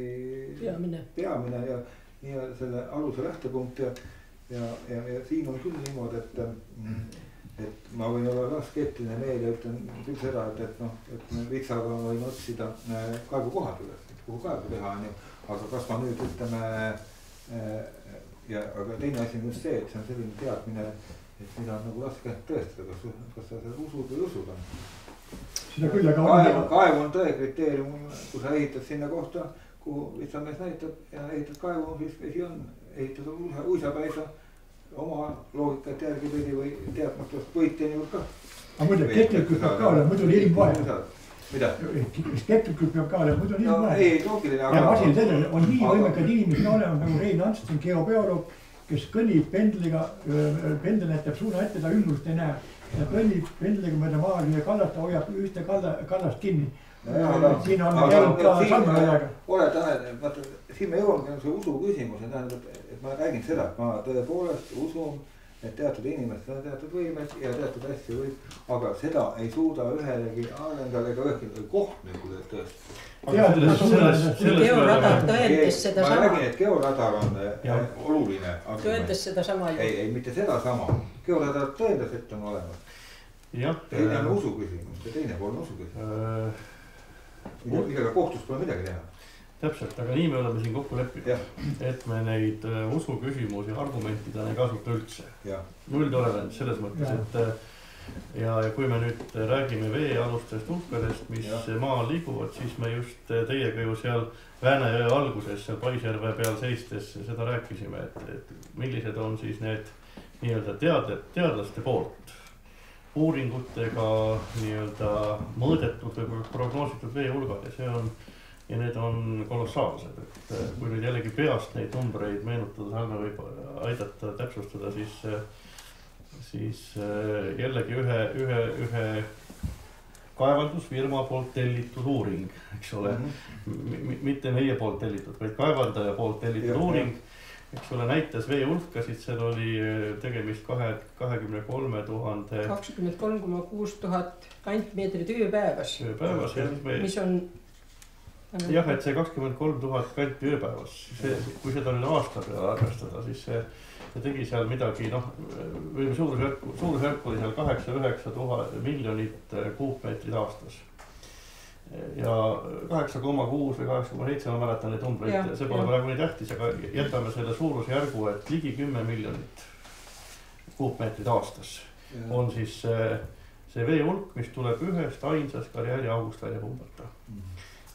peamine ja selle aluse lähtepunkt ja siin on küll niimoodi, et ma võin olla ka skeptiline meel ja ütlen küll seda, et vitsaga võin otsida kaevukohad üles, kuhu kaevu teha on ju, aga kas ma nüüd ütleme aga teine asi on just see, et see on selline teadmine, et mida on nagu raske tõestada, kas sa seda usud või usud on. Kaevu on tõe kriteerium, kui sa ehitad sinna kohta, kuhu vitsamees näitab ja ehitad kaevu, siis vesi on, ehitad uisapäisa oma loogikat järgi pidi või teadmatust võitjani juurde ka. Aga muidu kettlikult peab ka olema, muidu on ilm vaja. Mida? Kettlikult peab ka olema, muidu on ilm vaja. Ei, loogiline, aga... Ja asi on selle, on nii võimekad inimesed olema nagu Rein Anstin, geobioloog, kes kõnnib pendliga, pendel näitab suuna ette, ta ümbrust ei näe. Ja kõnnib pendliga mööda maal ja kallast hoiab ühte kallast kinni. Siin on jäänud ka samme välega. Ole Tanel, vaata, siin me jõuamegi see usu küsimus ja tähendab, et ma räägin seda, et ma tõepoolest usun, et teatud inimesed on teatud võimed ja teatud asju võib, aga seda ei suuda ühelegi arendale ega ühelegi kohtnikule tõesti. Georadar tõendas seda sama. Ma räägin, et georadar on oluline. Tõendas seda sama. Ei, mitte seda sama. Georadar tõendas, et on olemas. Teine on usu küsimus ja teine pool on usu küsimus. Millega kohtus pole midagi teha. Täpselt, aga nii me oleme siin kokku leppinud, et me neid usu küsimusi argumentidena ei kasuta üldse. Nulltolerants selles mõttes, et ja kui me nüüd räägime veealustest uhkadest, mis maal liiguvad, siis me just teiega ju seal Väänejõe alguses, seal Paisjärve peal seistes seda rääkisime, et millised on siis need nii-öelda teadlaste poolt uuringutega nii-öelda mõõdetud või prognoositud veehulgad ja see on ja need on kolossaalsed, et kui nüüd jällegi peast neid numbreid meenutada, Salme võib aidata täpsustada, siis jällegi ühe kaevandusfirma poolt tellitud uuring, eks ole, mitte meie poolt tellitud, vaid kaevandaja poolt tellitud uuring, eks ole, näitas veehulkasid, seal oli tegemist 23 000 kantmeetrit ööpäevas, mis on jah, et see 23 000 kanti ööpäevas, kui seda nüüd aasta peale arvestada, siis see tegi seal midagi, või suurusjärk oli seal 8-9 miljonit kuupmeetrit aastas. Ja 8,6 või 8,7 ma mäletan neid numbreid, see pole praegu nii tähtis, aga jätame selle suurusjärgu, et ligi 10 miljonit kuupmeetrit aastas on siis see vee hulk, mis tuleb ühest ainsast karjääriaugust välja pumbata.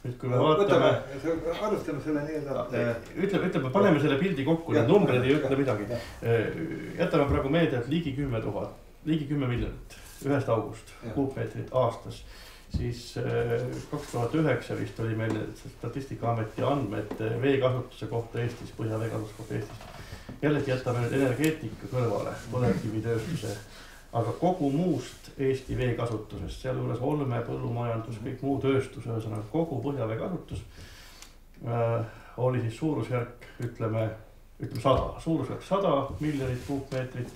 Nüüd kui me vaatame, arvestame selle ütleme, paneme selle pildi kokku, need numbrid ei ütle midagi. Jätame praegu meelde, et ligi 10 miljonit ühest august kuupmeetrit aastas. Siis 2009 vist oli meil Statistikaameti andmed veekasutuse kohta Eestis, põhjaveekasutuse kohta Eestis. Jällegi jätame nüüd energeetika kõrvale, põlevkivitööstuse, aga kogu muust Eesti veekasutusest, sealjuures olme, põllumajandus, kõik muu tööstus, ühesõnaga kogu põhjavee kasutus oli siis suurusjärk, ütleme 100 miljonit kuupmeetrit.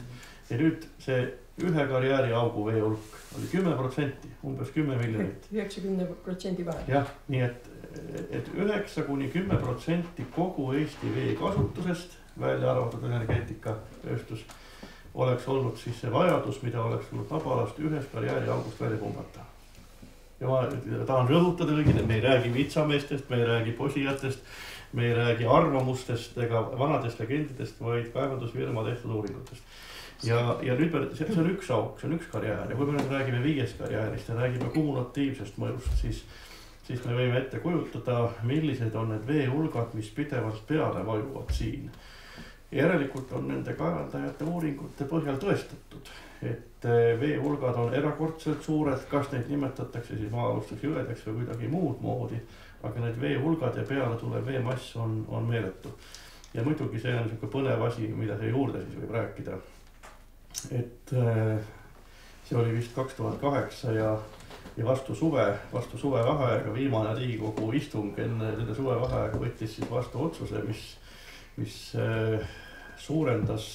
Ja nüüd see ühe karjääriaugu vee hulk oli 10%, umbes 10 miljonit. 90% vahel. Jah, nii et 9–10% kogu Eesti vee kasutusest, välja arvatud energeetikatööstus, oleks olnud siis see vajadus, mida oleks tulnud Napalast ühest karjääriaugust välja pumbata. Ja ma tahan rõhutada kõigile, me ei räägi vitsameestest, me ei räägi posijatest, me ei räägi arvamustest ega vanadest legendidest, vaid kaevandusfirma tehtud uuringutest. Ja nüüd see on üks auk, see on üks karjäär ja kui me nüüd räägime 5 karjäärist ja räägime kumulatiivsest mõjust, siis me võime ette kujutada, millised on need veehulgad, mis pidevalt peale vajuvad siin. Järelikult on nende kaevandajate uuringute põhjal tõestatud, et veehulgad on erakordselt suured, kas neid nimetatakse siis maa-alusteks jõedeks või kuidagi muud moodi, aga need veehulgad ja peale tulev veemass on meeletu. Ja muidugi see on niisugune põnev asi, mida see juurde siis võib rääkida. Et see oli vist 2008 ja vastu suve vaheaega viimane Riigikogu istung enne selle suve vaheaega võttis siis vastu otsuse, mis suurendas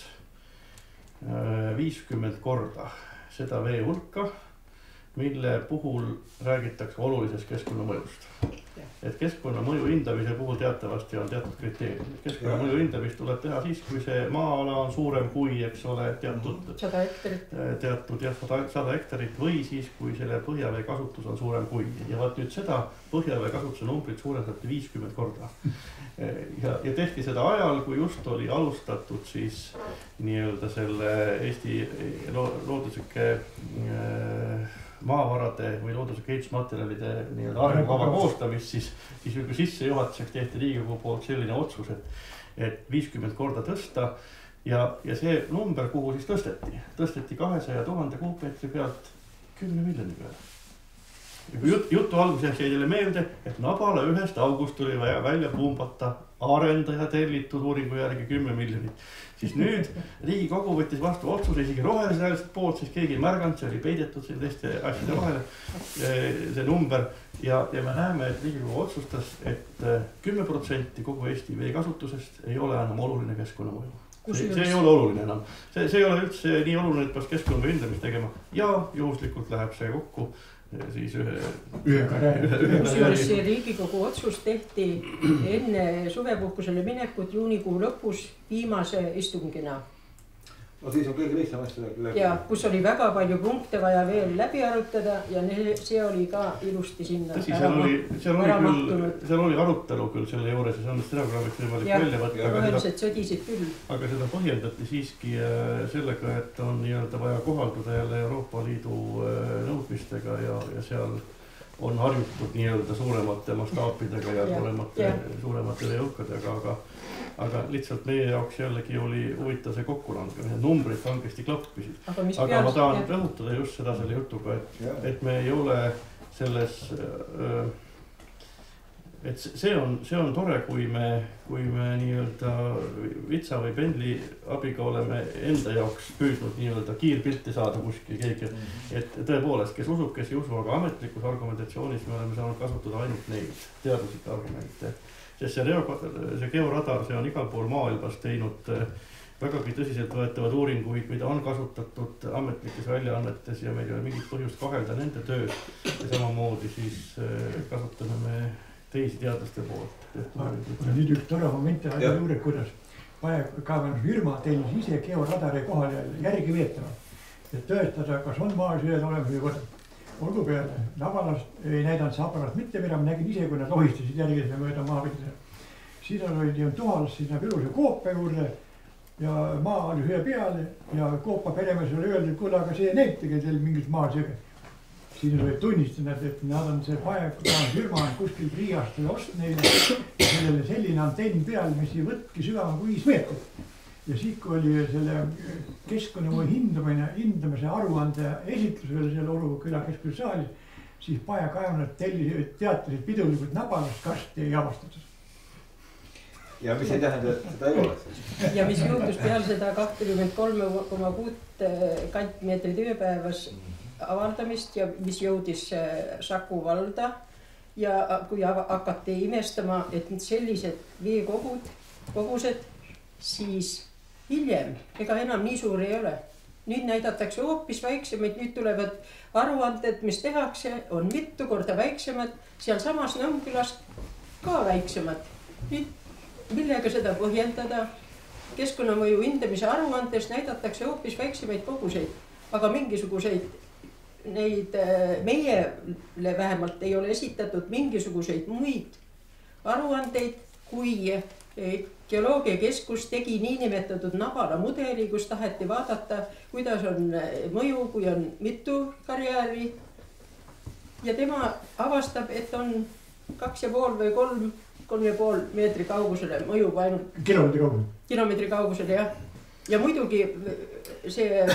50 korda seda vee hulka, mille puhul räägitakse olulisest keskkonnamõjust. Et keskkonnamõju hindamise puhul teatavasti on teatud kriteeriumid. Keskkonnamõju hindamist tuleb teha siis, kui see maa-ala on suurem kui, eks ole, teatud 100 hektarit või siis, kui selle põhjavee kasutus on suurem kui. Ja vaat nüüd seda põhjavee kasutuse numbrit suurendati 50 korda. Ja tehti seda ajal, kui just oli alustatud siis nii-öelda selle Eesti looduslike maavarade või looduslike ehitusmaterjalide nii-öelda arengukava koostamist, siis sissejuhatuseks tehti Riigikogu poolt selline otsus, et 50 korda tõsta ja see number, kuhu siis tõsteti 200 000 kuupmeetri pealt 10 miljoni peale. Jutu alguses jäi teile meelde, et Napala ühest august tuli välja pumbata arendaja tellitud uuringu järgi 10 miljonit. Siis nüüd Riigikogu võttis vastu otsuse, isegi rohelised poolt, siis keegi ei märganud, see oli peidetud siin teiste asjade vahele, see number. Ja me näeme, et Riigikogu otsustas, et 10% kogu Eesti vee kasutusest ei ole enam oluline keskkonnamõju. See ei ole oluline enam. See ei ole üldse nii oluline, et peaks keskkonnamõju hindamist tegema ja juhuslikult läheb see kokku siis ühe karjääri. Riigikogu otsus tehti enne suvepuhkusele minekut juunikuu lõpus viimase istungina. No siis on kõige lihtsam asja läbi. Ja kus oli väga palju punkte vaja veel läbi arutada ja see oli ka ilusti sinna ära mahtunud. Seal oli arutelu küll selle juures ja see on stenogrammiks võimalik välja võtta. Rohelised sõdisid küll. Aga seda põhjendati siiski sellega, et on nii-öelda vaja kohaldada jälle Euroopa Liidu nõudmistega ja seal on harjutud nii-öelda suuremate mastaapidega ja suuremate veehulkadega, aga lihtsalt meie jaoks jällegi oli huvitav see kokkulangemine, numbrid kangesti klappisid. Aga ma tahan rõhutada just seda selle jutuga, et me ei ole selles, et see on tore, kui me nii-öelda vitsa või pendli abiga oleme enda jaoks püüdnud nii-öelda kiirpilti saada kuskil keegi. Et tõepoolest, kes usub, kes ei usu, aga ametlikus argumentatsioonis me oleme saanud kasutada ainult neid teaduslikke argumente. Sest see georadar, see on igal pool maailmas teinud vägagi tõsiselt võetavad uuringuid, mida on kasutatud ametlikes väljaannetes ja meil ei ole mingit põhjust kahelda nende tööd. Ja samamoodi siis kasutame me teisi teadlaste poolt. Nüüd üks tore moment ja juurde, kuidas kaevandusfirma tellis ise georadari kohale järgi veetama, et tõestada, kas on maasüljed olemas või võtta. Olgu peale, Nabalast ei näidanud see aparaat mitte midagi, nägin ise, kui nad lohistasid järgida mööda maapidele. Siis olid tuhas sinna Piruse koope juurde ja maa oli ühe peale ja Koopa peremeesele öeldi, kuule, aga see näitage teil mingit maasega. Siin olid tunnistajad, et nad on see firma kuskil Riiast ost neile ja sellele selline antenn peal, mis ei võtki sügavam kui 5 meetrit. Ja siit, kui oli selle keskkonnamõju hindamise aruande esitlusel selle Oru küla keskussaalis, siis Paja kaevnad teatasid pidulikult Nabalast karsti ei avastatud. Ja mis ei tähenda, et seda ei ole siis? Ja mis juhtus peale seda 23,6 kantmeetrit ööpäevas avaldamist ja mis jõudis Saku valda ja kui hakati imestama, et sellised veekogused, siis hiljem, ega enam nii suur ei ole. Nüüd näidatakse hoopis väiksemaid, nüüd tulevad aruanded, mis tehakse, on mitu korda väiksemad, seal samas Nõmmkülas ka väiksemad. Nüüd millega seda põhjendada? Keskkonnamõju hindamise aruandes näidatakse hoopis väiksemaid koguseid, aga mingisuguseid neid meile vähemalt ei ole esitatud mingisuguseid muid aruandeid, kui Geoloogiakeskus tegi niinimetatud Nabala mudeli, kus taheti vaadata, kuidas on mõju, kui on mitu karjääri. Ja tema avastab, et on 2,5 või 3,5 meetri kaugusele mõjub ainult kilomeetri kaugusele, jah. Ja muidugi see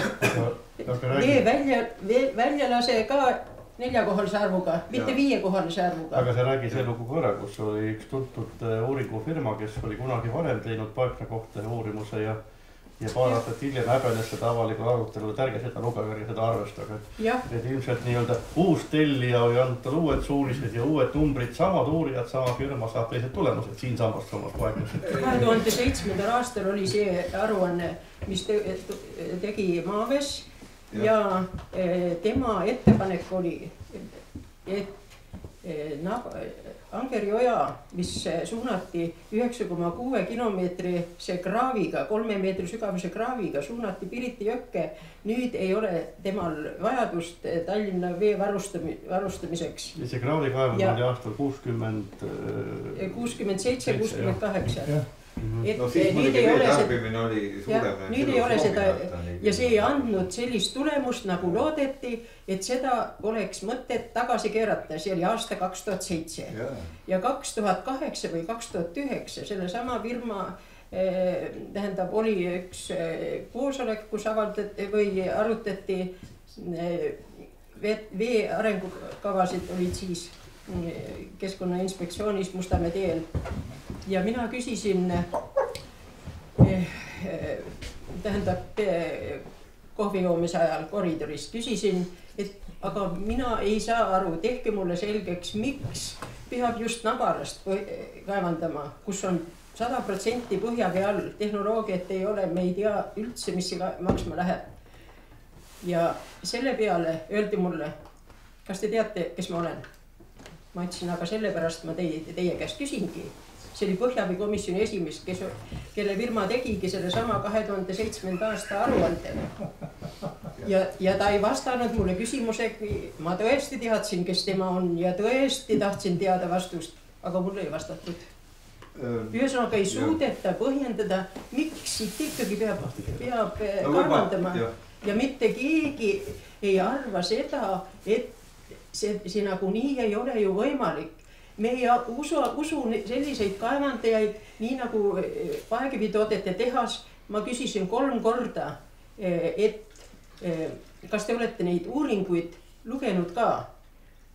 väljalase ka 4-kohalise arvuga, mitte 5-kohalise arvuga. Aga see räägi see lugu korra, kus oli üks tuntud uuringufirma, kes oli kunagi varem teinud Paekna kohta uurimuse ja paar aastat hiljem häbenes seda avalikul arutelul, et ärge seda lugege, seda arvestage. Et ilmselt nii-öelda uus tellija või antud uued suunised ja uued numbrid, samad uurijad, sama firma saab teised tulemused siin samast Paeknas. 2007. aastal oli see aruanne, mis tegi Maaves ja tema ettepanek oli, et Angerjoja, mis suunati 9,6 kilomeetrise kraaviga, 3 meetri sügavuse kraaviga, suunati Piriti jõkke. Nüüd ei ole temal vajadust Tallinna vee varustamiseks. Ja see kraavi kaevamine oli aastal 67-68. No siis muidugi veetarbimine oli suurem. Nüüd ei ole seda ja see ei andnud sellist tulemust nagu loodeti, et seda oleks mõtet tagasi keerata. See oli aasta 2007 ja 2008 või 2009 selle sama firma tähendab oli üks koosolek, kus arutati vee arengukavasid olid siis Keskkonnainspektsioonis Mustamäe teel. Ja mina küsisin, tähendab kohvijoomise ajal koridoris, küsisin, et aga mina ei saa aru, tehke mulle selgeks, miks peab just Nabalast kaevandama, kus on 100% põhjavee all, tehnoloogiat ei ole, me ei tea üldse, mis see maksma läheb. Ja selle peale öeldi mulle, kas te teate, kes ma olen? Ma ütlesin, aga sellepärast ma teie käest küsingi. See oli Põhjavee-komisjoni esimees, kelle firma tegigi selle sama 2007. aasta aruande. Ja ta ei vastanud mulle küsimusega, ma tõesti teadsin, kes tema on ja tõesti tahtsin teada vastust, aga mulle ei vastatud. Ühesõnaga ei suudeta põhjendada, miks siit ikkagi peab kaevandama ja mitte keegi ei arva seda, et see nagu nii ei ole ju võimalik. Me ei usu selliseid kaevandajaid, nii nagu paekivitoodete tehas. Ma küsisin 3 korda, et kas te olete neid uuringuid lugenud ka?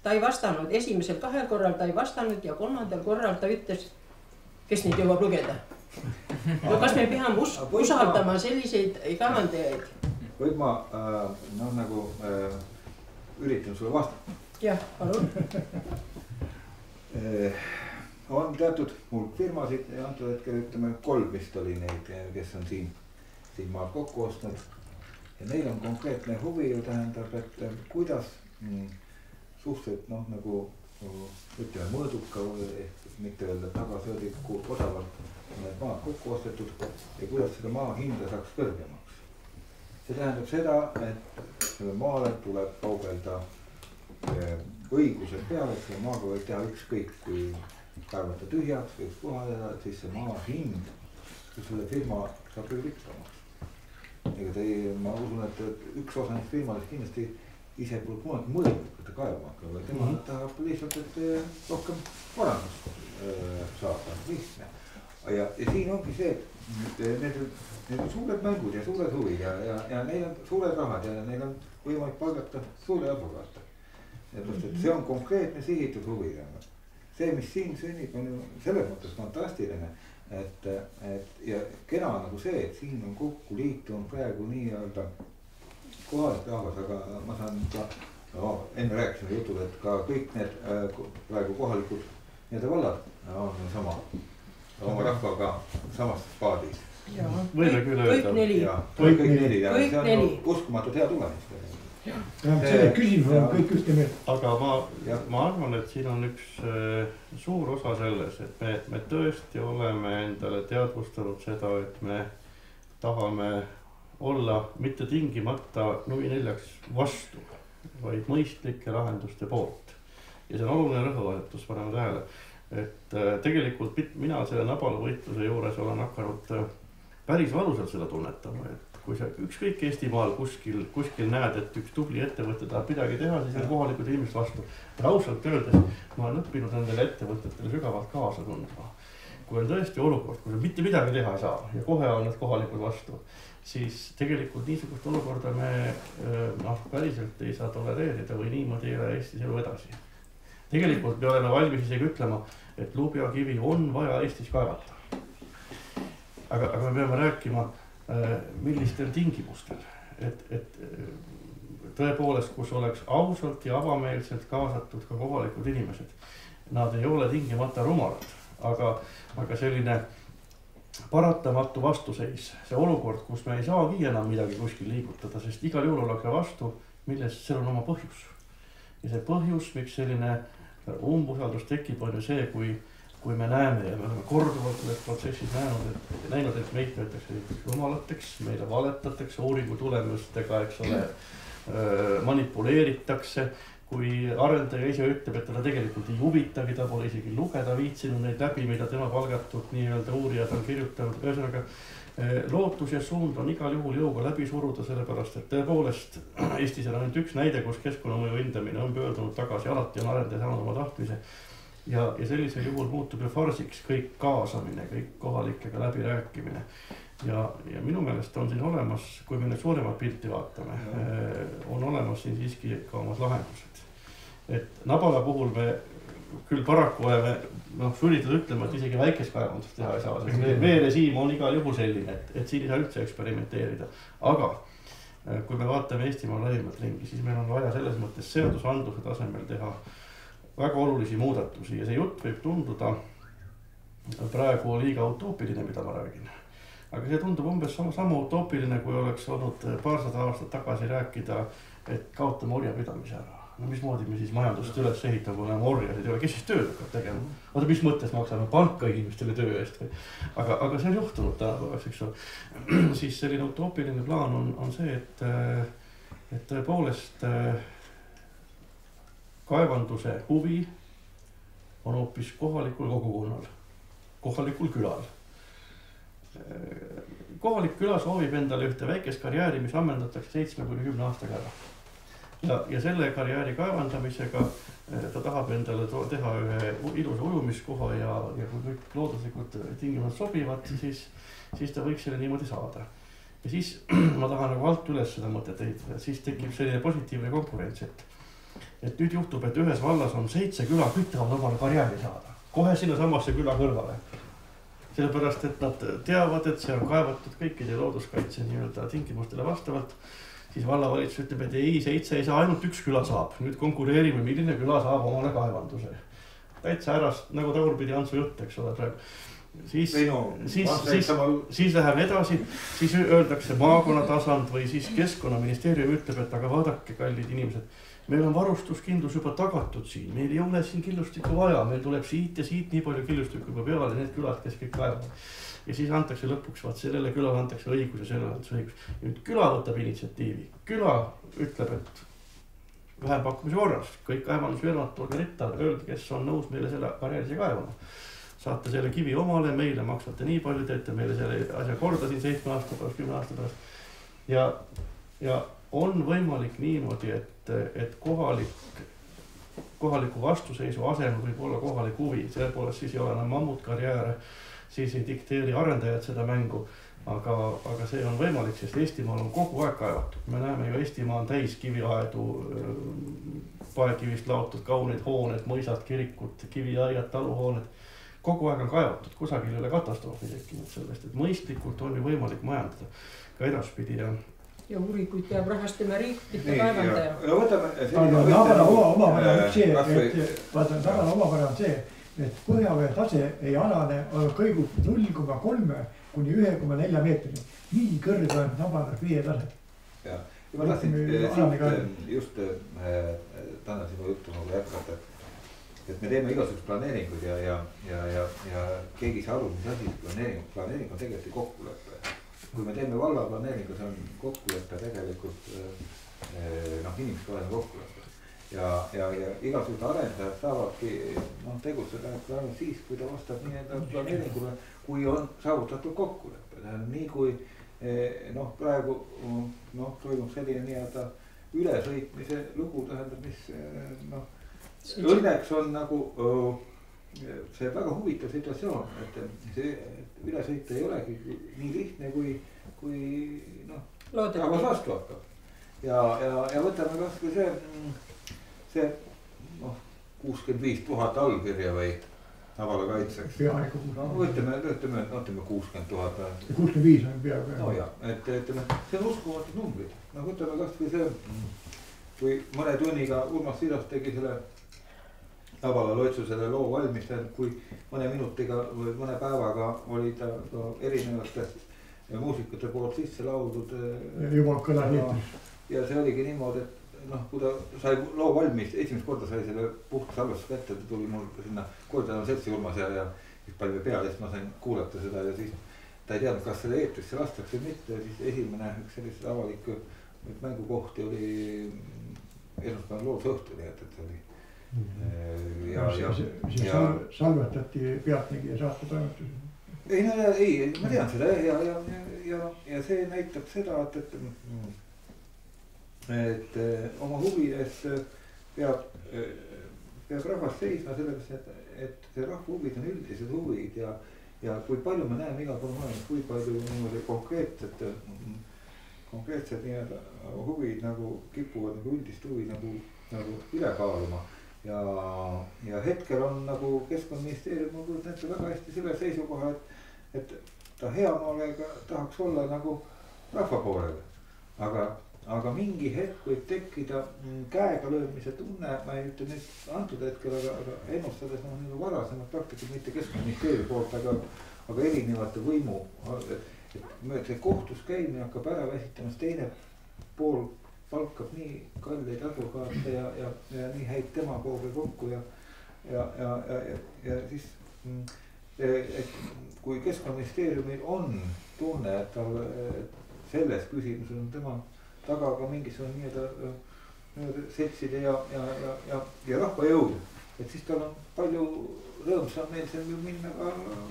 Ta ei vastanud, esimesel 2 korral ta ei vastanud ja 3. korral ta ütles, kes neid jõuab lugeda. No kas me peame usaldama selliseid kaevandajaid? Võib ma nagu üritan sulle vastata? Jah, palun. On teatud hulk firmasid ja antud hetkel ütleme 3 vist oli neid, kes on siin maad kokku ostnud. Ja neil on konkreetne huvi ju tähendab, et kuidas suhteliselt nagu ütleme mõõduka või mitte öelda tagasöödiku osavalt need maad kokku ostetud ja kuidas seda maa hinda saaks kõrgemaks. See tähendab seda, et selle maale tuleb kaubelda õigused peale, et selle maaga võib teha ükskõik, kui kaevata tühjaks või üks puhadada, et siis see maa hind, kui selle firma saab kõige rikkamaks. ega te ei, ma usun, et üks osa neist firmadest kindlasti ise pole kunagi mõelnud, et ta kaevama hakkab, vaid tema tahab lihtsalt, et rohkem varandust saada, lihtne. Ja siin ongi see, et need on suured mängud ja suured huvid ja neil on suured rahad ja neil on võimalik palgata suuri advokaate. Et see on konkreetne sihitud huvi. See, mis siin sünnib, on ju selles mõttes fantastiline, et ja kena nagu see, et siin on kokku liitunud praegu nii-öelda kohalik rahvas, aga ma saan ka, enne rääkisime jutul, et ka kõik need praegu kohalikud need vallad on sama, oma rahvaga samas paadis. Võime küll öelda. Kõik neli. Kõik neli ja see on uskumatud hea tulemist. See küsimus on kõik ühte meelt. Aga ma arvan, et siin on üks suur osa selles, et me tõesti oleme endale teadvustanud seda, et me tahame olla mitte tingimata nuineljaks vastu, vaid mõistlike lahenduste poolt. Ja see on oluline rõhuasetus, paneme tähele, et tegelikult mina selle Nabala võitluse juures olen hakanud päris valusalt seda tunnetama, et kui sa ükskõik Eestimaal kuskil näed, et üks tubli ettevõte tahab midagi teha, siis on kohalikud inimesed vastu. Ja ausalt öeldes ma olen õppinud nendele ettevõtetele sügavalt kaasa tundma. Kui on tõesti olukord, kui sa mitte midagi teha ei saa ja kohe on need kohalikud vastu, siis tegelikult niisugust olukorda me päriselt ei saa tolereerida või niimoodi ei ole Eestis elu edasi. Tegelikult me oleme valmis isegi ütlema, et lubjakivi on vaja Eestis kaevata. Aga me peame rääkima millistel tingimustel, et tõepoolest, kus oleks ausalt ja avameelselt kaasatud ka kohalikud inimesed. Nad ei ole tingimata rumalad, aga selline paratamatu vastuseis, see olukord, kus me ei saagi enam midagi kuskil liigutada, sest igal juhul ollakse vastu, millest seal on oma põhjus. Ja see põhjus, miks selline umbusaldus tekib, on ju see, kui me näeme ja me oleme korduvalt selles protsessis näinud, et meid võetakse rumalateks, meile valetatakse uuringu tulemustega, eks ole, manipuleeritakse, kui arendaja ise ütleb, et teda tegelikult ei huvitagi, ta pole isegi lugeda viitsinud neid läbi, mida tema palgatud nii-öelda uurijad on kirjutanud. Ühesõnaga, lootus ja suund on igal juhul jõuga läbi suruda, sellepärast, et tõepoolest Eestis on ainult üks näide, kus keskkonnamõju hindamine on pöördunud tagasi, alati on arendaja saanud oma tahtmise. Ja sellisel juhul muutub ju farsiks kõik kaasamine, kõik kohalikega läbi rääkimine. Ja minu meelest on siin olemas, kui me nüüd suuremat pilti vaatame, on olemas siin siiski ka omad lahendused. Et Nabala puhul me küll paraku oleme sunnitud ütlema, et isegi väikest kaevandust teha ei saa. Veerežiim on igal juhul selline, et siin ei saa üldse eksperimenteerida. Aga kui me vaatame Eestimaa laiemalt ringi, siis meil on vaja selles mõttes seadusandluse tasemel teha väga olulisi muudatusi ja see jutt võib tunduda praegu liiga utoopiline, mida ma räägin. Aga see tundub umbes sama utoopiline, kui oleks olnud paarsada aastat tagasi rääkida, et kaotame orjapidamise ära. No mismoodi me siis majandust üles ehitame, kui oleme orjasid ei ole, kes siis tööd hakkab tegema? Oota, mis mõttes maksame palka inimestele töö eest või? Aga see on juhtunud tänapäevaks, eks ole. Siis selline utoopiline plaan on see, et tõepoolest kaevanduse huvi on hoopis kohalikul kogukonnal, kohalikul külal. Kohalik küla soovib endale ühte väikest karjääri, mis ammendatakse 7-10 aastaga ära. Ja selle karjääri kaevandamisega ta tahab endale teha ühe ilusa ujumiskoha ja kui kõik looduslikud tingimused sobivad, siis ta võiks selle niimoodi saada. Ja siis ma tahan nagu alt üles seda mõtet ehitada, siis tekib selline positiivne konkurents, et nüüd juhtub, et ühes vallas on 7 küla, kõik tahavad omale karjääri saada. Kohe sinna samasse küla kõrvale. Sellepärast, et nad teavad, et see on kaevatud kõikide looduskaitse nii-öelda tingimustele vastavalt. Siis vallavalitsus ütleb, et ei, 7 ei saa, ainult üks küla saab. Nüüd konkureerime, milline küla saab omale kaevanduse. Täitsa ärast, nagu tagurpidi Antsu jutt, eks ole praegu. Siis läheme edasi, siis öeldakse maakonna tasand või siis Keskkonnaministeerium ütleb, et aga vaadake, kallid inimesed, meil on varustuskindlus juba tagatud siin, meil ei ole siin killustikku vaja, meil tuleb siit ja siit nii palju killustikku juba peale need külad, kes kõik kaevavad. Ja siis antakse lõpuks, vaat sellele külale antakse õigus ja sellele antakse õigus. Ja nüüd küla võtab initsiatiivi. Küla ütleb, et vähempakkumise korras, kõik kaevandusfirmad tulge ritta, öelge, kes on nõus meile selle karjäärisi kaevama. saate selle kivi omale, meile maksate nii palju, teete meile selle asja korda siin 7 aasta pärast, 10 aasta pärast. Ja on võimalik niimoodi, et kohaliku vastuseisu asemel võib olla kohalik huvi, sellepoolest siis ei ole enam mammutkarjääre, siis ei dikteeri arendajad seda mängu, aga see on võimalik, sest Eestimaal on kogu aeg kaevatud. Me näeme ju, Eestimaa on täis kiviaedu, paekivist laotud kaunid hooned, mõisad, kirikud, kiviaiad, taluhooned. Kogu aeg on kaevatud, kusagil ei ole katastroofi tekkinud sellest, et mõistlikult on ju võimalik majandada ka edaspidi ja uuringuid peab rahastama riik, mitte kaevandaja. Ja võtame... Aga Nabala omapära on see, Nabala omapära on see, et põhjavee tase ei alane, kõigub 0,3 kuni 1,4 meetrini. Nii kõrge on Nabala vee tase. Ja ma tahtsin just Tanel sinu juttu nagu jätkata, et me teeme igasugust planeeringuid ja keegi ei saa aru, mis asi planeering on tegelikult kokkuleppe. Kui me teeme valla planeeringu, see on kokkuleppe tegelikult inimesed oleme kokkuleppe. Ja igasugused arendajad saavadki tegutseda ainult siis, kui ta vastab nii-enda planeeringule, kui on saavutatud kokkuleppe. Nii kui praegu toimub selline nii-eda ülesõitmise lugu, tähendab, mis õnneks on nagu see väga huvitav situatsioon, et see ülesõita ei olegi nii lihtne, kui rahvas vastu hakkab. Ja võtame kas kui see 65 000 allkirja või Nabala kaitseks. Ütleme 60 000. 65 on peaaegu. No jah, et ütleme, see on uskumatud numbrid. Võtame kas või see, kui mõne tunniga Urmas Siiras tegi selle Nabala loitsusele loo valmistel, kui mõne minutiga või mõne päevaga oli ta erinevate muusikute poolt sisse lauldud. Juba kõla liitus. Ja see oligi niimoodi, et kui ta sai loo valmis, esimest korda sai selle puhta salvestus kätte, ta tuli mul sinna Koordinaatori seltsi Urmas ja palju peale, siis ma sain kuulata seda ja siis ta ei teadnud, kas selle eetrisse lastakse või mitte. Siis esimene üks sellised avalikke mängukohti oli esmaspäeval loodusõhtu, nii et see oli. See salvetati Pealtnägija saate toimetusi. Ei, ma tean seda ja see näitab seda, et oma huvides peab rahvas seisma selles, et see rahva huvid on üldised huvid ja kui palju me näeme igal pool maailmas, kui palju niimoodi konkreetsed nii-öelda huvid nagu kipuvad nagu üldist huvi nagu üle kaaluma. Ja hetkel on nagu Keskkonnaministeerium väga hästi selle seisukoha, et ta hea maalega tahaks olla nagu rahva poolega. Aga mingi hetk võib tekkida käega löömise tunne, ma ei ütle nüüd antud hetkel, aga ennustades varasemalt praktikud mitte Keskkonnaministeeriumi poolt, aga erinevate võimu. Et see kohtus käimine hakkab ära väsitamas, teine pool palkab nii kalleid advokaate ja nii häid demagooge kokku ja siis kui Keskkonnaministeeriumil on tunne, et tal selles küsimuses on tema taga ka mingisugune nii-öelda seltside ja rahvajõud, et siis tal on palju rõõmsam meil see minna ka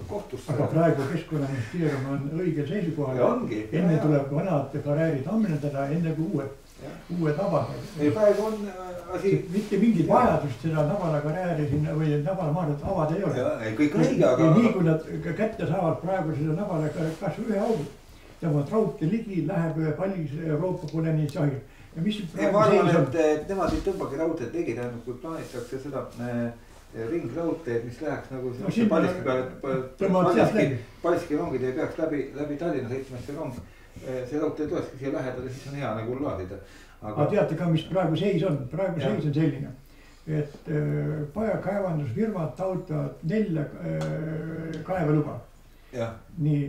kohtusse. Aga praegu Keskkonnaministeerium on õige seisukohal. Enne tuleb vanad karjäärid ammendada, enne kui uued avada. Praegu on asi... Mitte mingit vajadust seda Nabala karjääri sinna või Nabala maadet avada ei ole. Kõik õige, aga... Nii kui nad kätte saavad praegu seda Nabala kas ühe augu. Tõmvad raudte ligi, läheb pallis Euroopa pole nii sahil. Ja mis ma arvan, et nemad ei tõmbagi raudteed ligi, tähendab, kui plaanitakse seda ringraudteed, mis läheks nagu Paldiski peale, Paldiski rongid ei peaks läbi Tallinna sõitmesse rong. See raudtee tulekski siia lähedale, siis on hea nagu laadida. Aga teate ka, mis praegu seis on? Praegu seis on selline, et pajakaevandusfirmad taotavad 4 kaeveluba. Nii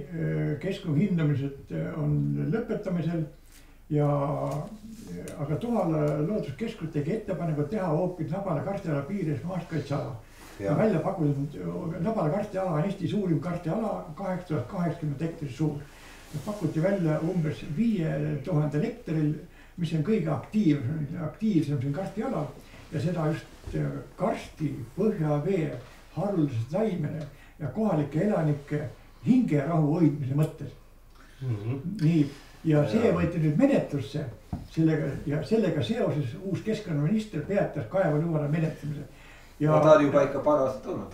keskkonna hindamised on lõpetamisel aga Tohala looduskeskus tegi ettepaneku teha hoopis Nabala karstiala piires maastkaitseala. Välja pakutud Nabala karstiala on Eesti suurim karstiala, 880 hektarit suur. Pakuti välja umbes 5000 hektaril, mis on kõige aktiivsem siin karstiala ja seda just karsti põhjavee haruldased taimene ja kohalike elanike hingerahu hoidmise mõttes. Nii, ja see võeti nüüd menetlusse sellega seoses uus keskkonnaminister peatas Kaeva Luvara menetlemise. Ja ta oli juba ikka paar aastat olnud.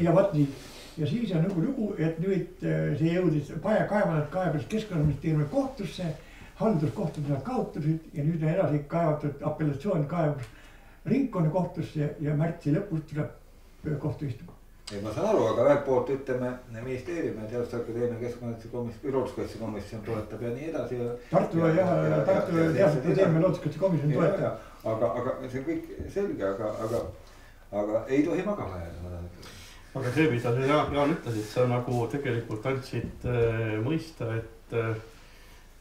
Ja võt nii. Ja siis on lugu, et nüüd see jõudis kaevanud kaebas Keskkonnaministeeriumi kohtusse, halduskohtud nad kaotasid ja nüüd on edasi kaevatud apellatsioon kaebus ringkonna kohtusse ja märtsi lõpus tuleb kohtuistuma. Ma saan aru, aga ühelt poolt ütleme ministeeriumi ja Teaduste Akadeemia Keskkonnakomisjon, looduskaitsekomisjon toetab ja nii edasi. Tartu Teaduste Akadeemia looduskaitsekomisjon toetab. Aga see on kõik selge, aga ei tohi magama jääda. Aga see, mida Jaan ütlesid, sa nagu tegelikult andsid mõista,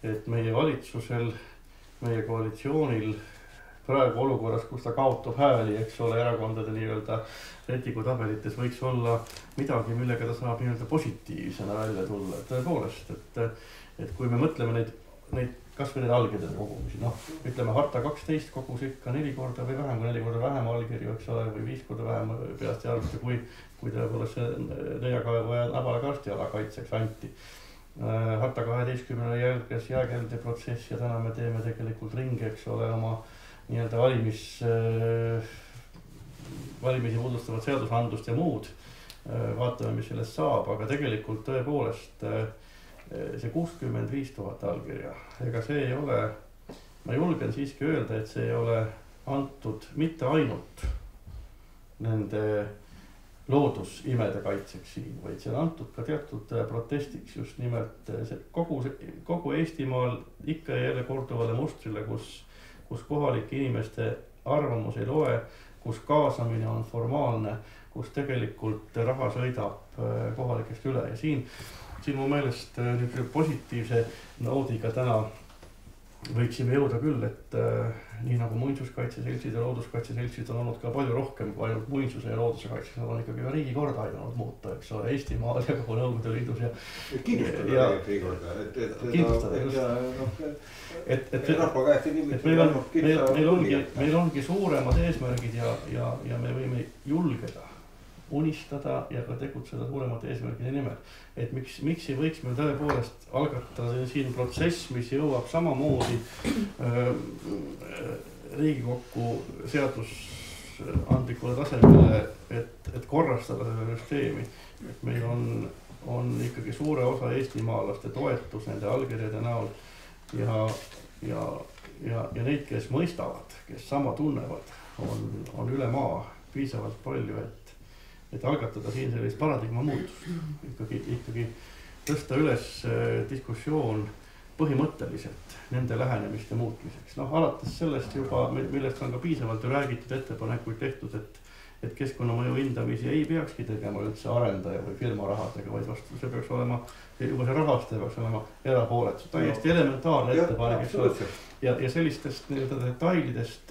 et meie valitsusel, meie koalitsioonil praegu olukorras, kus ta kaotab hääli, eks ole, erakondade nii-öelda reitingutabelites võiks olla midagi, millega ta saab nii-öelda positiivsena välja tulla. Tõepoolest, et kui me mõtleme neid kasvõi need allkirjade kogumisi, ütleme Harta 12 kogus ikka 4 korda või vähem, 4 korda vähem allkirju, eks ole, või 5 korda vähem peast ja arvuti, kui tõepoolest see Nõiakaevu ja Nabala karstiala kaitseks anti. Harta 12 jälges jääkelde protsess ja täna me teeme tegelikult ringi, eks ole, oma nii-öelda valimisi puudustavad seadusandlust ja muud. Vaatame, mis sellest saab, aga tegelikult tõepoolest see 65 000 allkirja, ega see ei ole, ma julgen siiski öelda, et see ei ole antud mitte ainult nende loodusimede kaitseks siin, vaid see on antud ka teatud protestiks just nimelt kogu Eestimaal ikka ja jälle korduvale mustrile, kus kohalike inimeste arvamus ei loe, kus kaasamine on formaalne, kus tegelikult raha sõidab kohalikest üle ja siin mu meelest positiivse noodiga täna võiksime jõuda küll, et nii nagu muinsuskaitseseltsid ja looduskaitseseltsid on olnud ka palju rohkem kui ainult muinsuse ja looduse kaitseks, nad on ikkagi ka riigikorda aidanud muuta, eks ole, Eestimaal ja kogu Nõukogude Liidus ja kindlustada riigikorda, meil ongi suuremad eesmärgid ja me võime julgeda unistada ja ka tegutseda suuremate eesmärgide nimel. Et miks ei võiks me tõepoolest algatada siin protsess, mis jõuab samamoodi Riigikokku seadusandlikule tasemele, et korrastada selle süsteemi. Et meil on ikkagi suure osa eestimaalaste toetus nende allkirjade näol ja neid, kes mõistavad, kes sama tunnevad, on üle maa piisavalt palju, et algatada siin sellist paradigma muutust, ikkagi tõsta üles diskussioon põhimõtteliselt nende lähenemiste muutmiseks. Alates sellest juba, millest on ka piisavalt räägitud, ettepanekuid tehtud, et keskkonnamõju hindamisi ei peakski tegema üldse arendaja või firma rahadega, vaid vastu see peaks olema, juba see rahastaja peaks olema erapooletus. Täiesti elementaarne ettepanek, eks ole. Ja sellistest detailidest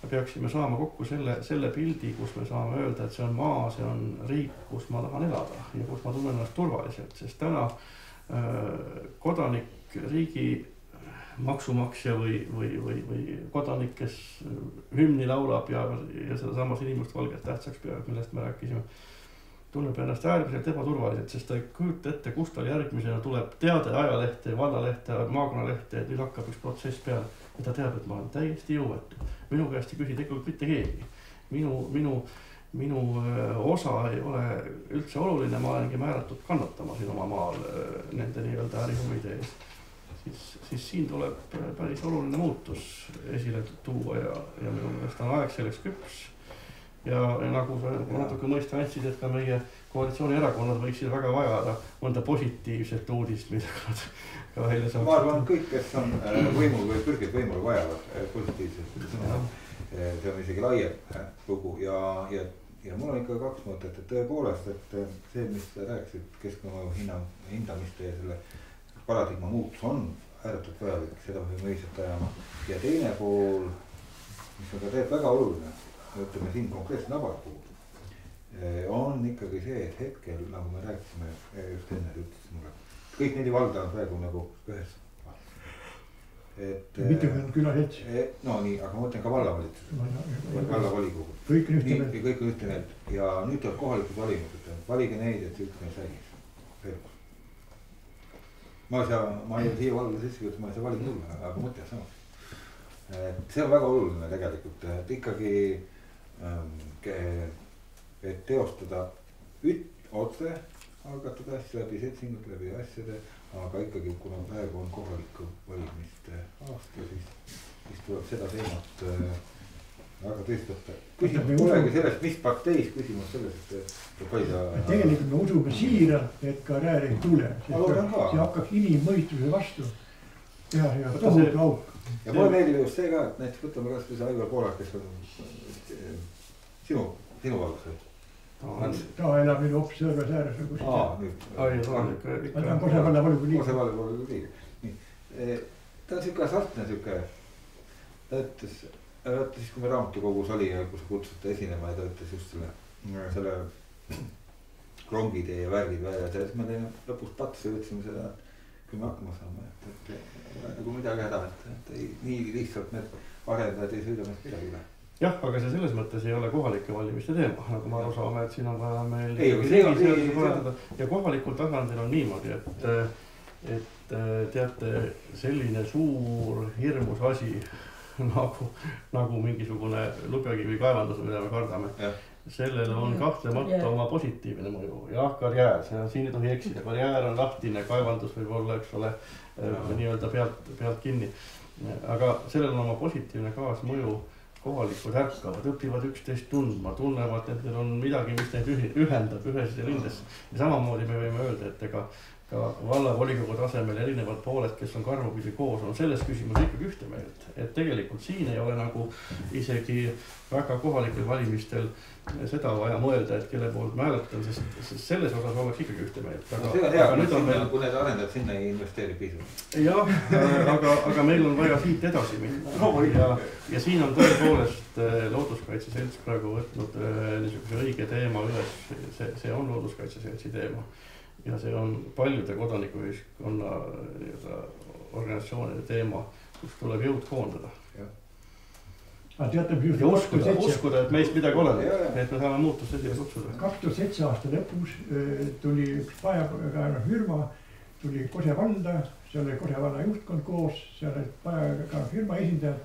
peaksime saama kokku selle pildi, kus me saame öelda, et see on maa, see on riik, kus ma tahan elada ja kus ma tunnen ennast turvaliselt, sest täna kodanik, riigi maksumaksja või kodanik, kes hümni laulab ja seda samas inimest valget tähtsaks peab, millest me rääkisime, tunneb ennast äärmiselt ebaturvaliselt, sest ta ei kujuta ette, kust tal järgmisena tuleb teade ajalehte, vallalehte, maakonnalehte, et nüüd hakkab üks protsess peale ja ta teab, et ma olen täiesti jõuetu. Minu käest ei küsi tegelikult mitte keegi. Minu osa ei ole üldse oluline, ma olengi määratud kannatama siin oma maal nende nii-öelda ärihuvide eest. Siis siin tuleb päris oluline muutus esile tuua ja minu meelest on aeg selleks küps. Ja nagu sa natuke mõista andsid, et ka meie koalitsioonierakonnad võiksid väga vajada mõnda positiivset uudist, mida ka välja saaks. Ma arvan, kõik, kes on võimul või pürgid võimul vajavad positiivset. See on isegi laiem lugu ja mul on ikka kaks mõtet, et tõepoolest, et see, mis sa rääkisid keskkonnamõju hindamist ja selle paradigma muutus on ääretult vajalik, seda võime ühiselt ajama. Ja teine pool, mis on ka tegelikult väga oluline, ütleme siin konkreetselt Nabala puhul, on ikkagi see, et hetkel, nagu me rääkisime just enne, ütlesid mulle, kõik 4 valda on praegu nagu ühes. mitukümmend on külaselts. No nii, aga ma mõtlen ka vallavalitsus, vallavolikogu. Kõik on ühte meelt. Kõik on ühte meelt ja nüüd tuleb kohalikud valimused, valige neid, et see üksmeel säilis. Ma ei ole siia valla sisse, et ma ei saa valima tulla, aga mõte on samas. See on väga oluline tegelikult, et ikkagi et teostada otse, algatada asju läbi seltsingut, läbi asjade, aga ikkagi kuna praegu on kohaliku valimiste aasta, siis tuleb seda teemat väga tõstada. Küsimus polegi sellest, mis parteis, küsimus sellest, et valida. Tegelikult me usume siiralt, et karjäär ei tule, see hakkaks inimmõistuse vastu teha ja tohutu auk. Ja mulle meeldib just see ka, et näiteks võtame kas või see Aivar Poolak, kes on sinu vallas või? Ta elab nüüd hoopis Sõrves ääres või kuskil. Ta on Kose valla volikogu liige. Kose valla volikogu liige. Ta on siuke hasartne siuke. Ta ütles siis, kui me raamatukogus oli ja kus kutsuti esinema ja ta ütles just selle rongide ja värgid välja. Ja siis me teeme lõpus patsu ja ütlesime seda, kui me hakkama saame, et nagu midagi häda, et nii lihtsalt need arendajad ei sõida meist midagi üle. Jah, aga see selles mõttes ei ole kohalike valimiste teema, nagu ma aru saame, et siin on vaja meil ja kohalikul tasandil on niimoodi, et teate selline suur hirmus asi nagu mingisugune lubjakivi kaevandus, mida me kardame. Sellele on kahtlemata oma positiivne mõju. Jah, karjäär, siin ei tohi eksida, karjäär on lahtine, kaevandus võib olla, eks ole, nii-öelda pealt kinni. Aga sellel on oma positiivne kaasmõju. Kohalikud ärkavad, õpivad üksteist tundma, tunnevad, et neil on midagi, mis neid ühendab ühes rindes. Ja samamoodi me võime öelda, et ka vallavolikogu tasemel erinevad pooled, kes on karmupidi koos, on selles küsimus ikkagi ühte meelt. Et tegelikult siin ei ole nagu isegi väga kohalikel valimistel seda vaja mõelda, et kelle poolt ma hääletan, sest selles osas oleks ikkagi ühte meelt. See on hea, kui need arendajad sinna ei investeeri piisavalt. Jah, aga meil on vaja siit edasi minna. Ja siin on tõepoolest looduskaitse selts praegu võtnud niisuguse õige teema üles. See on looduskaitse seltsi teema. Ja see on paljude kodanikuühiskonna organisatsioonide teema, kus tuleb jõud koondada. Ja uskuda, et meist midagi oleneb, et me saame muutust esile kutsuda. 2007 aasta lõpus tuli üks pajakaevna firma, tuli Kose valda, seal oli Kose valla juhtkond koos, seal oli pajakaevna firma esindajad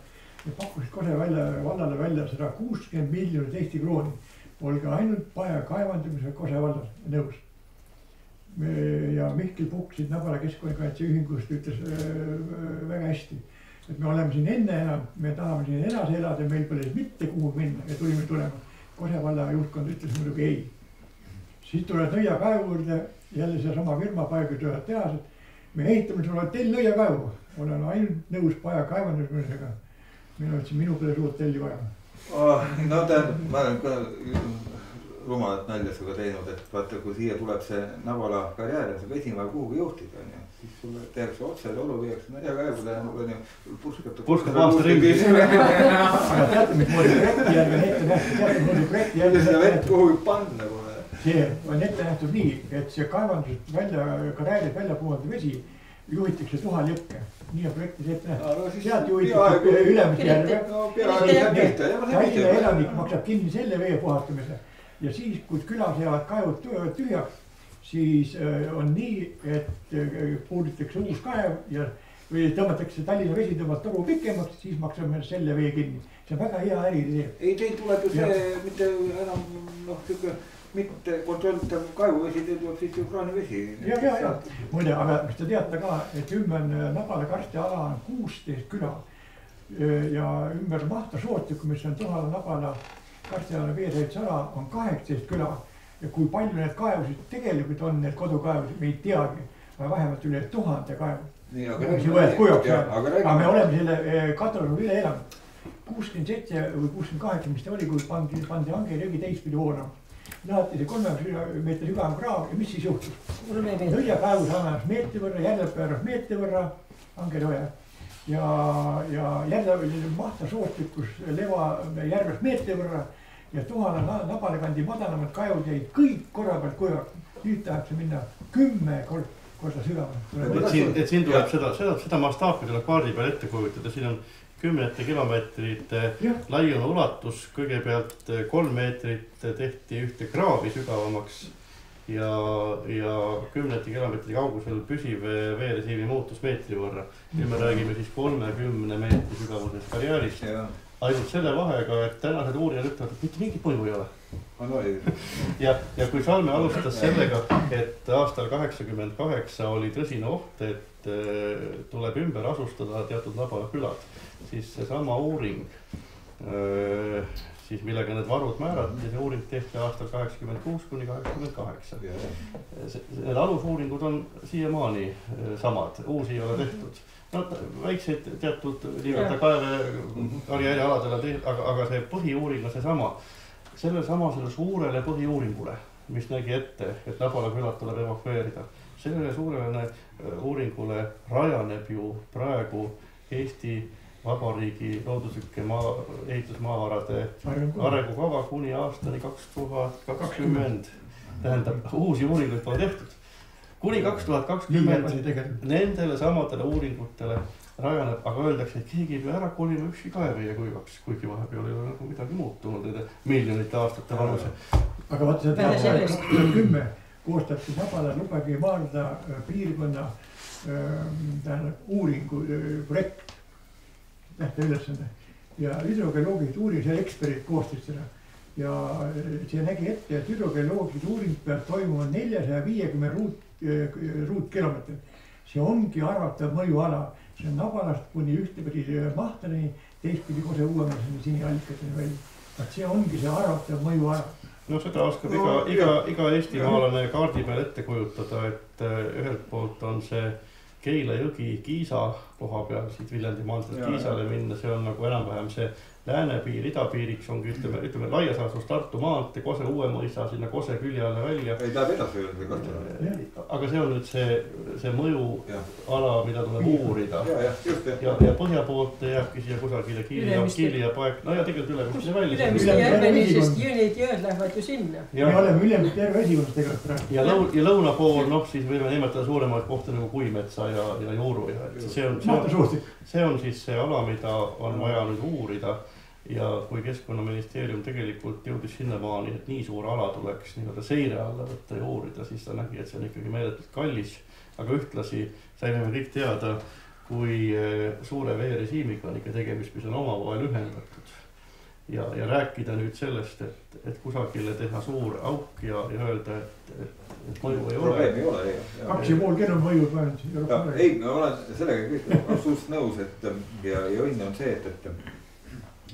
ja pakkusid Kose vallale välja 160 miljonit Eesti krooni. Olge ainult pajakaevandamise Kose vallas nõus. Ja Mihkel Puksid Nabala keskkonnakaitse ühingust ütles väga hästi, et me oleme siin enne enam, me tahame siin edasi elada, meil pole mitte kuhu minna ja tulime tulema. Kose valla juhtkond ütles muidugi ei. Siis tuleb nõiakaevu juurde, jälle see sama firma paigutööd tehased. Me ehitame sulle hotelli nõiakaevu, olen ainult nõus pajakaevandusega. Mina ütlesin, minu pole suurt telli vaja. No ma olen ka rumalat nalja suga teinud, et vaata, kui siia tuleb see Nabala karjäär ja see vesimaja kuhugi juhtida, siis sulle tehakse otse olu, viiakse nõiakaevude ja purskad aasta ringi. Aga teate, mis moodi projekti järgi on ette nähtud, teate, moodi projekti järgi seda vett kuhugi panna. See on ette nähtud nii, et see kaevandused karjäärid välja puhanda vesi juhitakse tuhaljõkke. Nii on projektis ette nähtud. Sealt juhitakse ülemist järve. Tallinna elanik maksab kinni selle vee puhastamise. Ja siis, kui külas jäävad kaevud tühjaks, siis on nii, et puuditakse uus kaev ja tõmmatakse Tallinna vesi tõmbab toru pikemaks, siis maksame selle vee kinni. See on väga hea äri. Ei, teil tuleb ju see mitte enam mitte kontrollitav kaevuvesi, teil tuleb siis ju kraanivesi. Ja. Muide, aga kas te teate ka, et ümber Nabala karstiala on 16 küla ja ümber Mahta Sootiku, mis on Tohala Nabala karstialane veesäitsala on 18 küla ja kui palju need kaevusid tegelikult on, need kodukaevusid, me ei teagi, aga vähemalt üle 1000 kaevu. Aga me oleme selle kataloogi üle elanud. 67 või 68, mis ta oli, kui pandi hange röögi teistpidi voonama. Lahti see 3 meetri sügavam kraav ja mis siis juhtus? Nõiakaevu saame meetri võrra, järjepääras meetri võrra, hange toja. Ja jälle Mahta Sootikus leva järves meetri võrra ja Tohala Nabala kandi madalamad kaevud jäid kõik korra pealt kuivaks. Nüüd tahab see minna 10 korda sügavam. Et siin tuleb seda mastaapi tuleb kaardi peal ette kujutada, siin on kümnete kilomeetrite laiune ulatus, kõigepealt 3 meetrit tehti ühte kraavi sügavamaks ja kümnete kilomeetri kaugusel püsiv veerežiimi muutus meetri võrra. Ja me räägime siis 30 meetri sügavusest karjäärist. Ainult selle vahega, et tänased uurijad ütlevad, et mitte mingit mõju ei ole. Ja kui Salme alustas sellega, et aastal 88 oli tõsine oht, et tuleb ümber asustada teatud Nabala külad, siis seesama uuring, siis millega need varud määrati, see uuring tehti aastal 86 kuni 88. Need alusuuringud on siiamaani samad, uusi ei ole tehtud. Väikseid teatud liivata kaeve karjäärialadele, aga see põhiuuring on seesama. Selle suurele põhiuuringule, mis nägi ette, et Nabala külad tuleb evakueerida. Sellele suurele uuringule rajaneb ju praegu Eesti Vabariigi looduslike ehitusmaavarade arengukava kuni aastani 2020. Tähendab, uusi uuringuid pole tehtud. Kuni 2020 nendele samadele uuringutele rajaneb, aga öeldakse, et keegi ei pea ära kolima ükski kaev ja kuivaks, kuigi vahepeal ei ole nagu midagi muutunud miljonite aastate vanuse. Aga vaata see 2010 koostati Nabala lubagi maardada piirkonna uuringu projekt, nähta ülesande. Ja hüdrogeoloogid uuris ja eksperdid koostis seda. Ja see nägi ette, et hüdrogeoloogid uuring peab toimuma 450 ruutkilomeetrit. See ongi arvatav mõjuala. See on Nabalast kuni ühtepidi Mahtani, teistpidi kohe uuemaseni siniallikateni välja. See ongi see arvatav mõjuala. No seda oskab iga eestimaalane kaardi peal ette kujutada, et ühelt poolt on see Keila jõgi Kiisa koha peal, siit Viljandi maantelt Kiisale minna, see on nagu enam-vähem see läänepiir, idapiiriks ongi ütleme laias asus Tartu maantee, Kose uue mõisa sinna Kose külje alla välja. Ei tahab edasi öelda kastada. Aga see on nüüd see mõjuala, mida tuleb uurida. Ja põhja poolt jääbki siia kusagile Kiili ja Paek. No ja tegelikult ülemiste välja. Ülemiste järveni, sest need jõed lähevad ju sinna. Me oleme ülemiste järve esimest tegelikult praegu. Ja lõuna pool, siis võime nimetada suuremaid kohta nagu Kuimetsa ja Juuru. See on siis see ala, mida on vaja nüüd uurida. Ja kui Keskkonnaministeerium tegelikult jõudis sinnamaani, et nii suur ala tuleks seire alla võtta ja uurida, siis ta nägi, et see on ikkagi meeletult kallis. Aga ühtlasi saime me kõik teada, kui suure veerežiimiga on ikka tegemist, mis on omavahel ühendatud. Ja rääkida nüüd sellest, et kusagile teha suur auk ja öelda, et mõju ei ole. Probleemi ei ole. 2,5 kell on mõju päenud. Ei, ma olen sellega kõik absoluutselt nõus, ja õnne on see,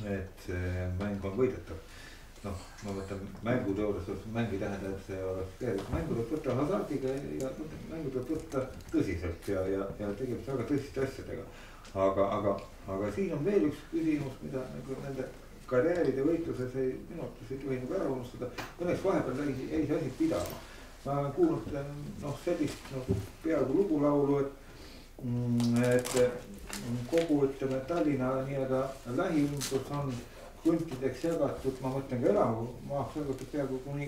et see mäng on võidetav. Ma võtan mängude juures, mäng ei tähenda, et see oleks keeruline. Mängu tuleb võtta hasardiga ja mängu tuleb võtta tõsiselt ja tegemist väga tõsiste asjadega. Aga siin on veel üks küsimus, mida nende karjääride võitluses minu arvates ei tohi ära unustada. Õnneks vahepeal jäi see asi pidama. Ma olen kuulnud sellist peaaegu lugulaulu, et kogu Tallinna nii-öelda lähiümbrus on kruntideks jagatud, ma mõtlen ka elamumaaks jagatud peaaegu kuni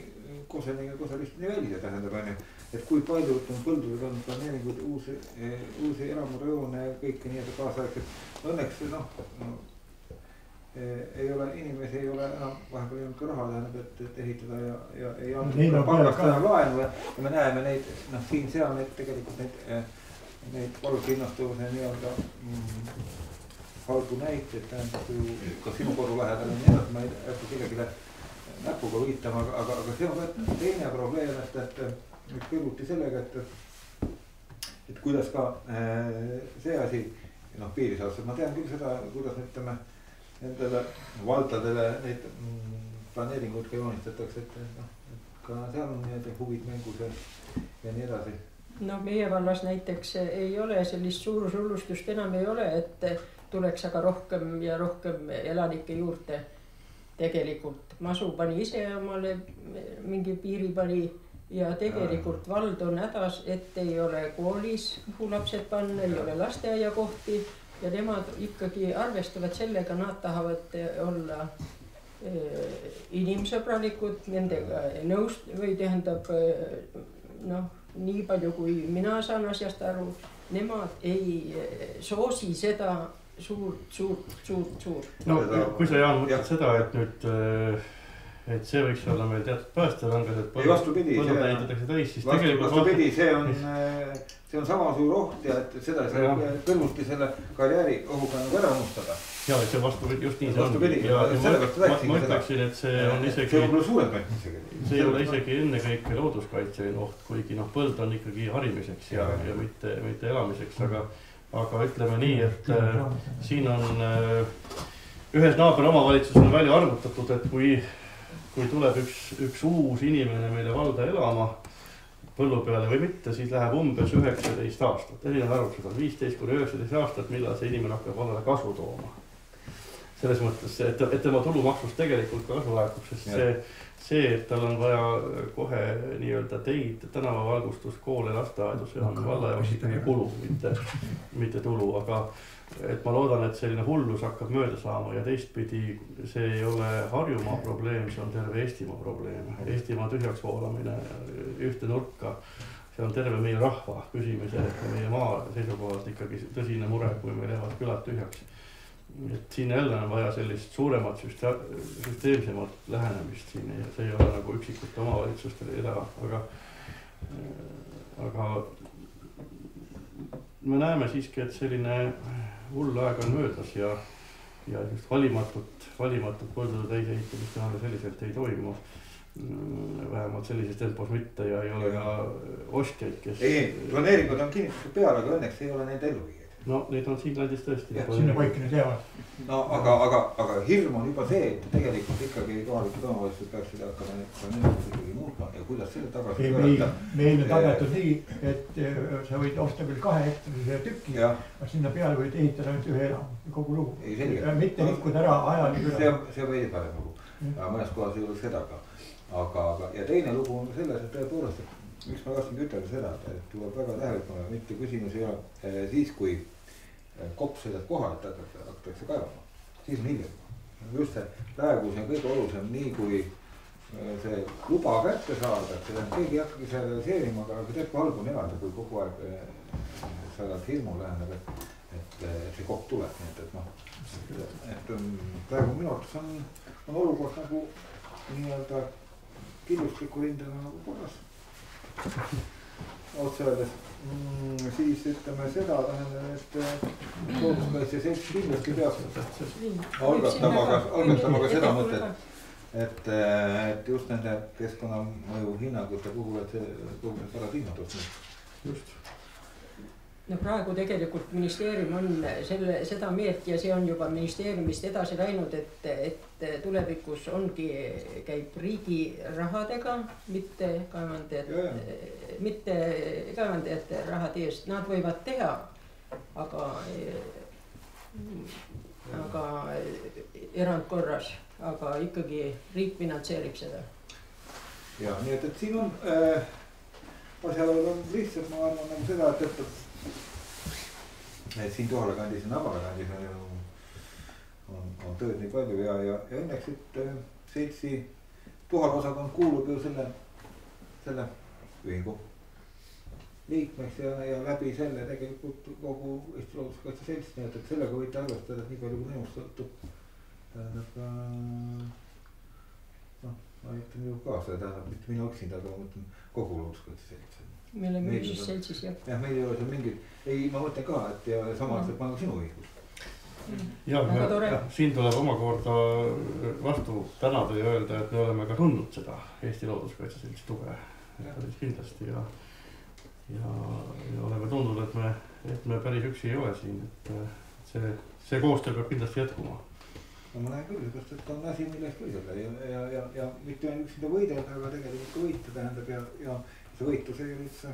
Koseni ja Koselistini välja, tähendab on ju. Et kui palju põldudel on planeeringuid uusi elamurajoone ja kõike nii-öelda kaasaegselt. Õnneks ei ole inimesi, ei ole enam vahepeal ei olnud ka raha tähendab, et ehitada ja ei olnud pangast enam laenu ja me näeme neid, siin-seal neid tegelikult neid valgkinnastuvuse nii-öelda halbu näiteid, tähendab ju ka sinu kodu lähedal on nii, et ma ei hakka kellelegi näpuga võitama, aga see on ka teine probleem, et kõrvuti sellega, et kuidas ka see asi piiris aastas. Ma tean küll seda, kuidas ütleme nendele valdadele neid planeeringuid ka joonistatakse, et ka seal on nii-öelda huvid mängus ja nii edasi. Meie vallas näiteks ei ole sellist suurusullustust enam ei ole, et tuleks aga rohkem ja rohkem elanike juurde tegelikult. Masu pani ise omale mingi piiri pani ja tegelikult vald on hädas, et ei ole koolis, kuhu lapsed panna, ei ole lasteaiakohti ja nemad ikkagi arvestavad sellega, nad tahavad olla inimsõbralikud, nendega nõust või tähendab nii palju, kui mina saan asjast aru, nemad ei soosi seda suurt. No kui sa, Jaan, mõtled seda, et nüüd, et see võiks olla meil teatud päästerangas, et põllud ehitatakse täis, siis tegelikult vastupidi, see on sama suur oht ja et seda ei saa kõrvuti selle karjääri ohuga nagu ära unustada. Ja, et see vastupidi, just nii see on. Ma ütleksin, et see on isegi, see ei ole isegi ennekõike looduskaitseline oht, kuigi põld on ikkagi harimiseks ja mitte elamiseks, aga ütleme nii, et siin on ühes naaber omavalitsusel välja arvutatud, et kui tuleb üks uus inimene meile valda elama põllu peale või mitte, siis läheb umbes 19 aastat. Erinevad arvutused on 15–19 aastat, millal see inimene hakkab vallale kasu tooma. Selles mõttes, et tema tulumaksust tegelikult kasu laekub, sest see, et tal on vaja kohe nii-öelda teid, tänavavalgustus, koole, lasteaedu, see on valla jaoks ikkagi kulu, mitte tulu, aga et ma loodan, et selline hullus hakkab mööda saama ja teistpidi see ei ole Harjumaa probleem, see on terve Eestimaa probleem. Eestimaa tühjaks voolamine ühte nurka, see on terve meie rahva püsimise, meie maa seisukohalt ikkagi tõsine mure, kui meil jäävad külad tühjaks. Et siin jälle on vaja sellist suuremat süsteemsemat lähenemist siin ja see ei ole nagu üksikute omavalitsustele eda, aga me näeme siiski, et selline hull aeg on möödas ja just valimatut põldude täisehitamist enam selliselt ei toimu. Vähemalt sellises tempos mitte ja ei ole ka ostjaid, kes... Ei, planeeringud on kinnitatud peale, aga õnneks ei ole neid ellu viied. No neid on Siiglandis tõesti. Sinna paikine teavad. No aga hirm on juba see, et tegelikult ikkagi kohalikud omavalitsused peaksid hakkama neid ikkagi muutma ja kuidas selle tagasi pöörata. Meil on tagatud nii, et sa võid osta küll 2 hektarise tükki, aga sinna peale võid ehitada ainult 1 elamu, kogu lugu. Mitte rikkuda ära ajal. See veidi parem lugu, mõnes kohas ei ole seda ka. Aga ja teine lugu on selles, et tõepoolest, miks ma tahtsingi ütelda seda, et tuleb väga tähelepanu, mitte küsimus ei ole siis, kui kops sõidab kohale, et hakatakse kaevama. Siis on hiljem. Just see praegu see on kõige olulisem, nii kui see luba kätte saadakse, keegi ei hakkagi seda realiseerima, aga teeb halb on elada, kui kogu aeg sa oled hirmu läheneb, et see kopp tuleb. Et praegu minu arvates on olukord nagu nii-öelda killusliku rindena nagu korras. Otse öeldes, siis ütleme seda, et looduskaitse selts kindlasti peaks algatama ka seda mõtet, et just nende keskkonnamõju hinnangute puhul, et see kogu paradigmat just. No praegu tegelikult ministeerium on seda meelt ja see on juba ministeeriumist edasi läinud, et tulevikus käib riigi rahadega, mitte kaevandajate rahade eest. Nad võivad teha, aga erandkorras, aga ikkagi riik finantseerib seda. Ja, nii et siin on asjaolud on lihtsalt, ma arvan nagu seda, et siin Tohale kandis ja Nabala kandis on tööd nii palju ja õnneks, et seltsi Tohal osakond kuulub ju selle ühingu liikmeks ja läbi selle tegelikult kogu Eesti Looduskaitse Selts, nii et sellega võite arvestada, et nii palju kui minust sõltub. Ma ütlen ju kaasa, tähendab mitte minu üksinda, aga ma mõtlen kogu Looduskaitse Selts. Me oleme ühises seltsis, jah. Jah, meil ei ole seal mingid, ma mõtlen ka, et ja samas, et ma olen sinu ühingus. Ja siin tuleb omakorda vastu tänada ja öelda, et me oleme ka tundnud seda Eesti Looduskaitse Seltsi tuge kindlasti ja oleme tundnud, et me päris üksi ei ole siin, et see koostöö peab kindlasti jätkuma. No ma näen küll, et on asi millest võidele ja mitte ainult üksinda võidele, aga tegelikult ka võita tähendab ja see võitlus ei ole üldse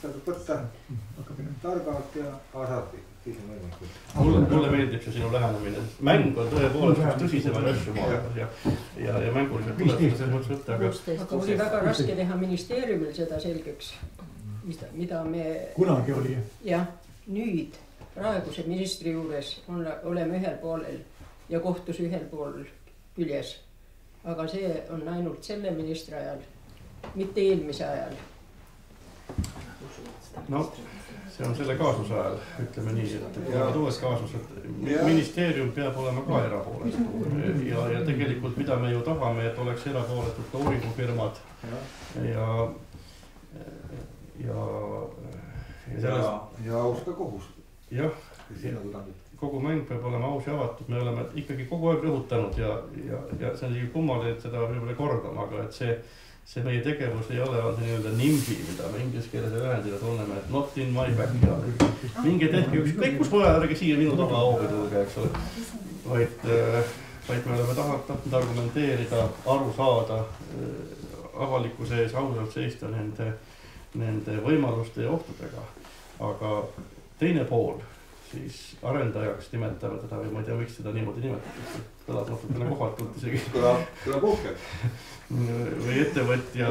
saab võtta targalt ja hasartlikult. Mulle meeldib see sinu lähenemine. Mäng on tõepoolest tõsisemaid asju maailmas ja mänguliselt tuleb selles mõttes võtta. Aga oli väga raske teha ministeeriumil seda selgeks, mida me... Kunagi oli. Jah, nüüd praeguse ministri juures oleme ühel poolel ja kohtus ühel pool küljes. Aga see on ainult selle ministri ajal mitte eelmise ajal. No see on selle kaasuse ajal, ütleme nii, et tulevad uued kaasused. Ministeerium peab olema ka erapooletu ja tegelikult mida me ju tahame, et oleks erapooletud ka uuringufirmad ja aus ka kohus. Jah, kogu mäng peab olema aus ja avatud, me oleme ikkagi kogu aeg rõhutanud ja see on kummaline, et seda võib-olla kordama, aga et see meie tegevus ei ole see nii-öelda nimbi, mida me inglise keeles ühendina tunneme, et not in my backyard. Minge tehke ükskõik kus pole, ärge siia minu taga hooga tulge, eks ole. Vaid me oleme tahtnud argumenteerida, aru saada, avalikkuse ees ausalt seista nende võimaluste ja ohtudega. Aga teine pool, siis arendajaks nimetame teda või ma ei tea, miks seda niimoodi nimetatakse. Kõlab natukene kohatult isegi. Kõlab uhkelt. Või ettevõtja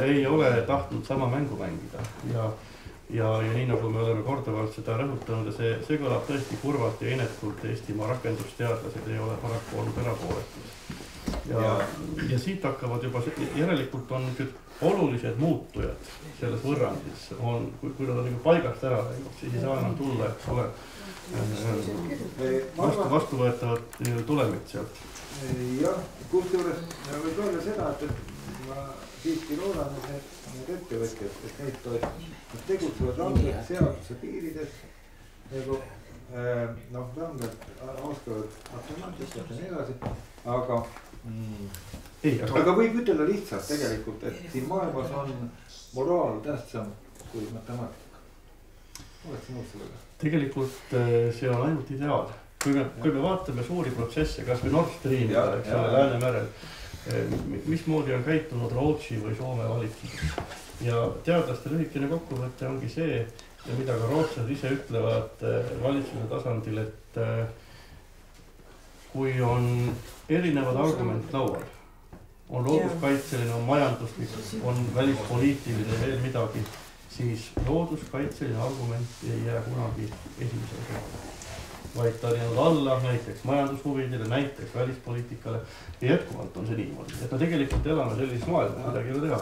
ei ole tahtnud sama mängu mängida ja nii nagu me oleme korduvalt seda rõhutanud ja see kõlab tõesti kurvalt ja inetult. Eestimaa rakendusteadlased ei ole paraku olnud erapooletud ja siit hakkavad juba järelikult on olulised muutujad selles võrrandis on, kui nad on nagu paigast ära läinud, siis ei saa enam tulla, eks ole vastuvõetavat tulemit sealt. Jah, kusjuures võib öelda seda, et ma siiski loodan, et need ettevõtjad, et neid tegutsevad rangelt seaduse piirides, rangelt oskavad matemaatikat ja nii edasi, aga võib ütelda lihtsalt tegelikult, et siin maailmas on moraal tähtsam kui matemaatika. Oleks nõus sellega? Tegelikult see on ainult ideaal. Kui me vaatame suuri protsesse, kas või Nord Stream, eks ole, Läänemerel, mismoodi on käitunud Rootsi või Soome valitsus. Ja teadlaste lühikene kokkuvõte ongi see, mida ka rootslased ise ütlevad valitsuse tasandil, et kui on erinevad argument laual, on looduskaitseline, on majanduslik, on välispoliitiline ja veel midagi, siis looduskaitseline argument ei jää kunagi esimesele kohale. Vaid ta on alla näiteks majandushuvidele, näiteks välispoliitikale ja jätkuvalt on see niimoodi, et me tegelikult elame sellises maailmas, midagi ei ole teha.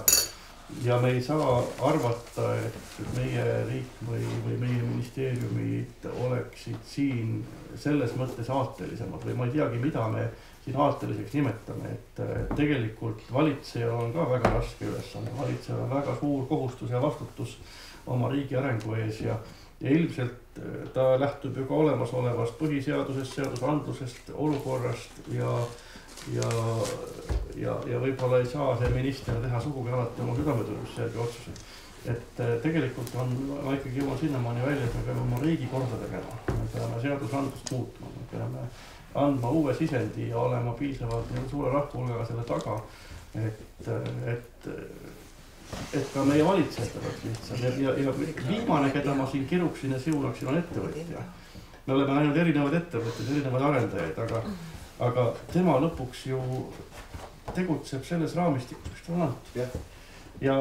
Ja me ei saa arvata, et meie riik või meie ministeeriumid oleksid siin selles mõttes aatelisemad või ma ei teagi, mida me siin aateliseks nimetame, et tegelikult valitsejal on ka väga raske ülesanne, valitsejal on väga suur kohustus ja vastutus oma riigi arengu ees ja ilmselt ta lähtub ju ka olemasolevast põhiseadusest, seadusandlusest, olukorrast ja võib-olla ei saa see minister teha sugugi alati oma südametunnistuse järgi otsuseid. Et tegelikult ma ikkagi jõuan sinnamaani välja, et me peame oma riigi korda tegema, me peame seadusandlust muutma, me peame andma uue sisendi ja olema piisavalt suure rahvahulgaga selle taga, et ka meie valitsejad oleks lihtsalt ja viimane, keda ma siin kiruksin ja siunaksin, on ettevõtja. Me oleme näinud erinevaid ettevõtteid, erinevaid arendajaid, aga tema lõpuks ju tegutseb selles raamistikus, mis ta on antud. Ja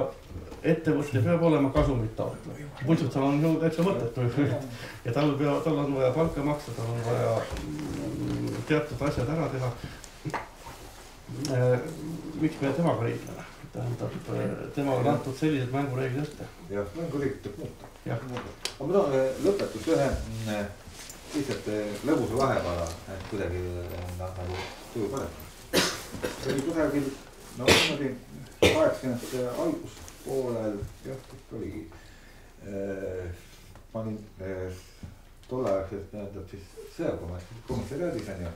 ettevõtte peab olema kasumit taotlev. Muidu tal on ju täitsa mõttetu ja tal on vaja palka maksta, tal on vaja teatud asjad ära teha. Miks me temaga liitleme? Tähendab, tema on antud sellised mängureeglid ette. Jah, mängureeglid tuleb muuta. Aga ma tahan lõpetus ühe lihtsalt lõbusa vahepala, et kuidagi nagu tuju parem. See oli kusagil, niimoodi 80 alguspoolel, oligi, panin tolleaegselt tähendab siis sõjakomissariaadis on ju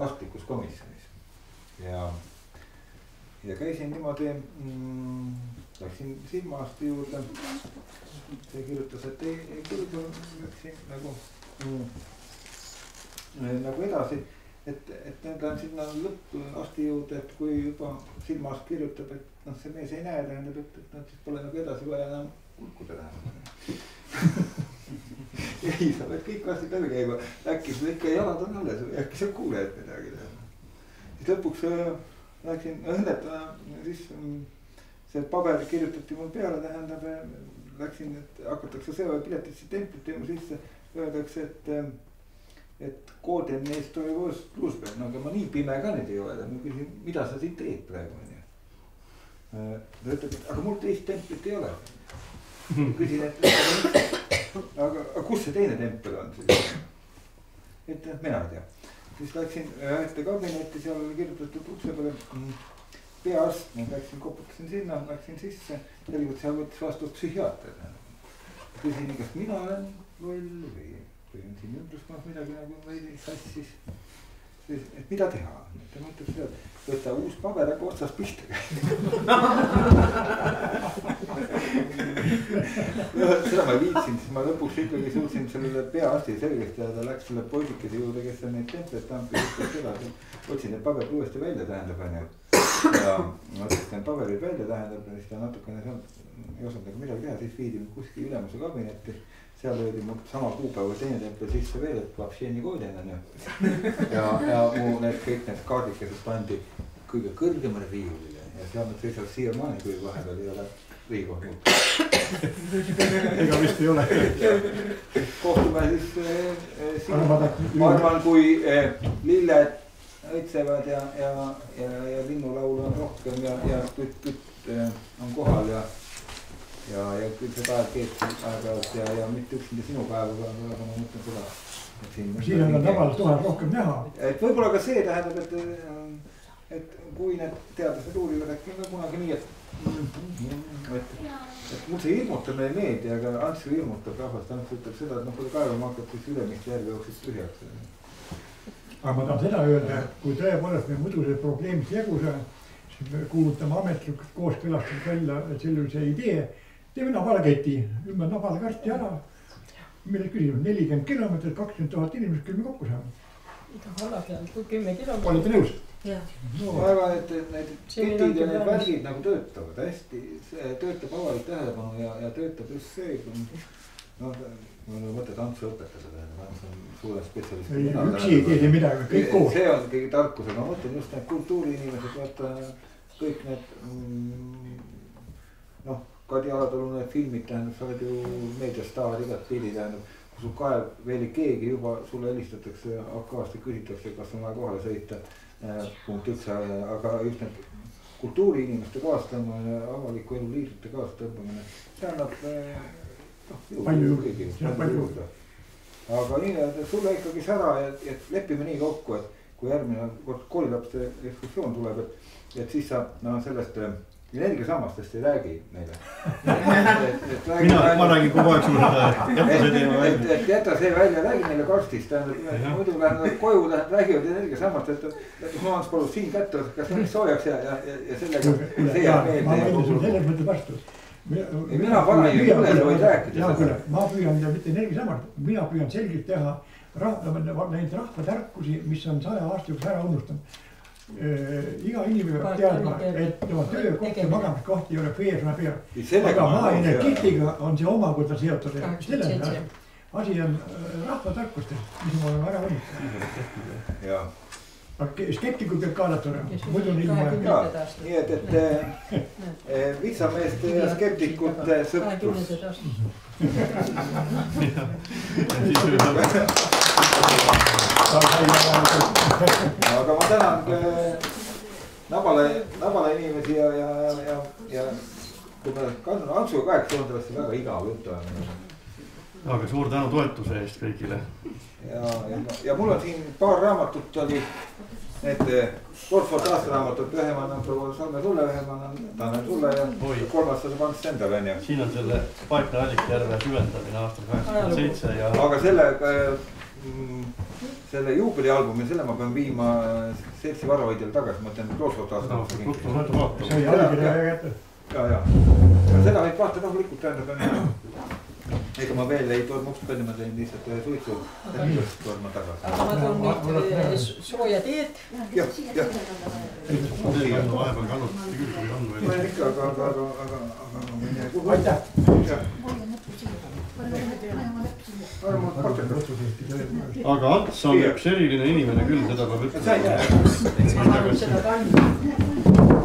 arstlikus komisjonis ja käisin niimoodi, läksin silmaarsti juurde, see kirjutas, et ei kirjuta, läksin nagu edasi, et need on sinna lõpparsti juurde, et kui juba silmaarst kirjutab, et see mees ei näe, tähendab, et siis pole nagu edasi vaja enam kulkuda tähendab. Ei, sa pead kõik arstid läbi käima, äkki sul ikka jalad on alles või äkki sa kuuled midagi tähendab. Siis lõpuks läksin õnnetama, siis see paber kirjutati mul peale, tähendab, läksin, et hakatakse sõjaväepiletisse templit teema sisse, öeldakse, et koodem neist oli Luusberg, no aga ma nii pime ka nüüd ei ole, ma küsin, mida sa siit teed praegu, ta ütleb, et aga mul teist templit ei ole. Küsin, et aga kus see teine tempel on siis? Et mina ei tea. Siis läksin ühte kabinetti, seal oli kirjutatud ukse peale peaarst, ma läksin, koputasin sinna, läksin sisse. Tegelikult seal võttis vastu psühhiaater. Küsin, kas mina olen loll või on siin ümbruskonnas midagi nagu veidi sassis. Et mida teha? Ta mõtleb seda, et võtta uus paber, aga otsast pistage. Seda ma ei viitsin, siis ma lõpuks ikkagi suutsin sellele peaarsti selgeks teha, ta läks selle poisikese juurde, kes on neid templeid tampi, otsin need paberid uuesti välja, tähendab onju. Ja otsin need paberid välja, tähendab, ja siis ta natukene ei osanud nagu midagi teha, siis viidi kuskil ülemuse kabinetti. Seal löödi mul sama kuupäeva teine tempel sisse veel, et Vapšeni koodin on ju. Ja mu kõik need kaardikesed pandi kõige kõrgemale riiulile ja seal nad seisavad siiamaani, kui vahepeal ei ole Riigikogu muuta. Ega vist ei ole. Kohtume siis ma arvan, kui lilled õitsevad ja linnulaulu on rohkem ja kütt on kohal ja küll see päev keetud aeg-ajalt ja mitte üksinda sinu päeva, aga ma mõtlen seda. Siin on tavaliselt tohel rohkem näha. Et võib-olla ka see tähendab, et kui need teadlased uurivad äkki kunagi nii, et mul see hirmutamine ei meeldi, aga Ants ju hirmutab rahvast, Ants ütleb seda, et kui kaevama hakkab, siis ülemiste järgi jooksis tühjaks. Aga ma tahan seda öelda, et kui tõepoolest me muidu see probleemist jagus, siis me kuulutame ametlikult kooskõlastused välja, et sellise idee. Teeme nabalaketi, ümber nabalakasti ära. Meil küsimus 40 kilomeetrit, 20 000 inimesed küll me kokku saame. Iga valla peal, kui 10 kilomeetrit. Olete nõus? Ma arvan, et need ketid ja need värgid nagu töötavad hästi, töötab avalik tähelepanu ja töötab just see, kui mõtled Antsu õpetada, Ants on suure spetsialist. Üksi ei tee midagi, kõik koos. See on kõige tarkus, aga ma mõtlen just need kultuuriinimesed, vaata kõik need, Kadi Alatalu need filmid, tähendab, sa oled ju meediastaar, igat pidi, tähendab, kui sul kaev veel keegi juba, sulle helistatakse AK-st ja küsitakse, kas on vaja kohale sõita, punkt 1, aga just need kultuuriinimeste kaastamine, avaliku elu liidrite kaastõmbamine, see annab palju juurde. Aga nii, et sulle ikkagi sära, et lepime nii kokku, et kui järgmine kord koolilapste ekskursioon tuleb, et siis sa sellest energiasammastest ei räägi neile. Ma räägin kogu aeg sulle seda, et jäta see välja, räägi neile karstist, muidu lähen koju, räägivad energiasammast, et ma olen palus siin kätte, kas on soojaks ja sellega see jääb meelde. Ma mõtlen sul selles mõtte vastu. Mina pane ju üle, sa võid rääkida seda. Ma püüan mitte energiasammast, mina püüan selgelt teha neid rahvatärkusi, mis on 100 aasta jooksul ära unustanud. Iga inimene peab teadma, et tema töökoht ja magamiskoht ei ole peersuna peal. Aga maaenergeetiga on see omakorda seotud. Asi on rahvatarkustes, mis me oleme ära unustanud. Skeptikud peab kaadata olema, muidu on ilma. Nii et vitsameeste ja skeptikute sõprus. Aga ma tänan Nabala inimesi ja kui me Antsuga kaheks olnud, oleks see väga igav juttu. Aga suur tänu toetuse eest kõigile. Ja mul on siin paar raamatut oli need Dorford aastaraamatut, ühe ma annan proua Salme sulle, ühe ma annan Tanel sulle ja kolmas sa pannud endale onju. Siin on selle Paikna Allikjärve süvendamine aastal 87 ja... Aga selle juubelialbumi, selle ma pean viima Seltsi varahoidjale tagasi, ma ütlen Dorford aastaraamatut. See oli allkirja kätte. Ja seda võib vaata rahulikult tähendab. Ega ma veel ei torma ukst välja, ma teen lihtsalt ühe suitsu ja nüüd torma tagasi. Aga ma toon nüüd sooja teed. Jah. Ma teil on vahepeal kannuti küll, kui on või? Ma ei ikka, aga mine kuhu. Aitäh! Aga Ants on üks eriline inimene küll, seda peab ütlema. Ma olen seda kannu.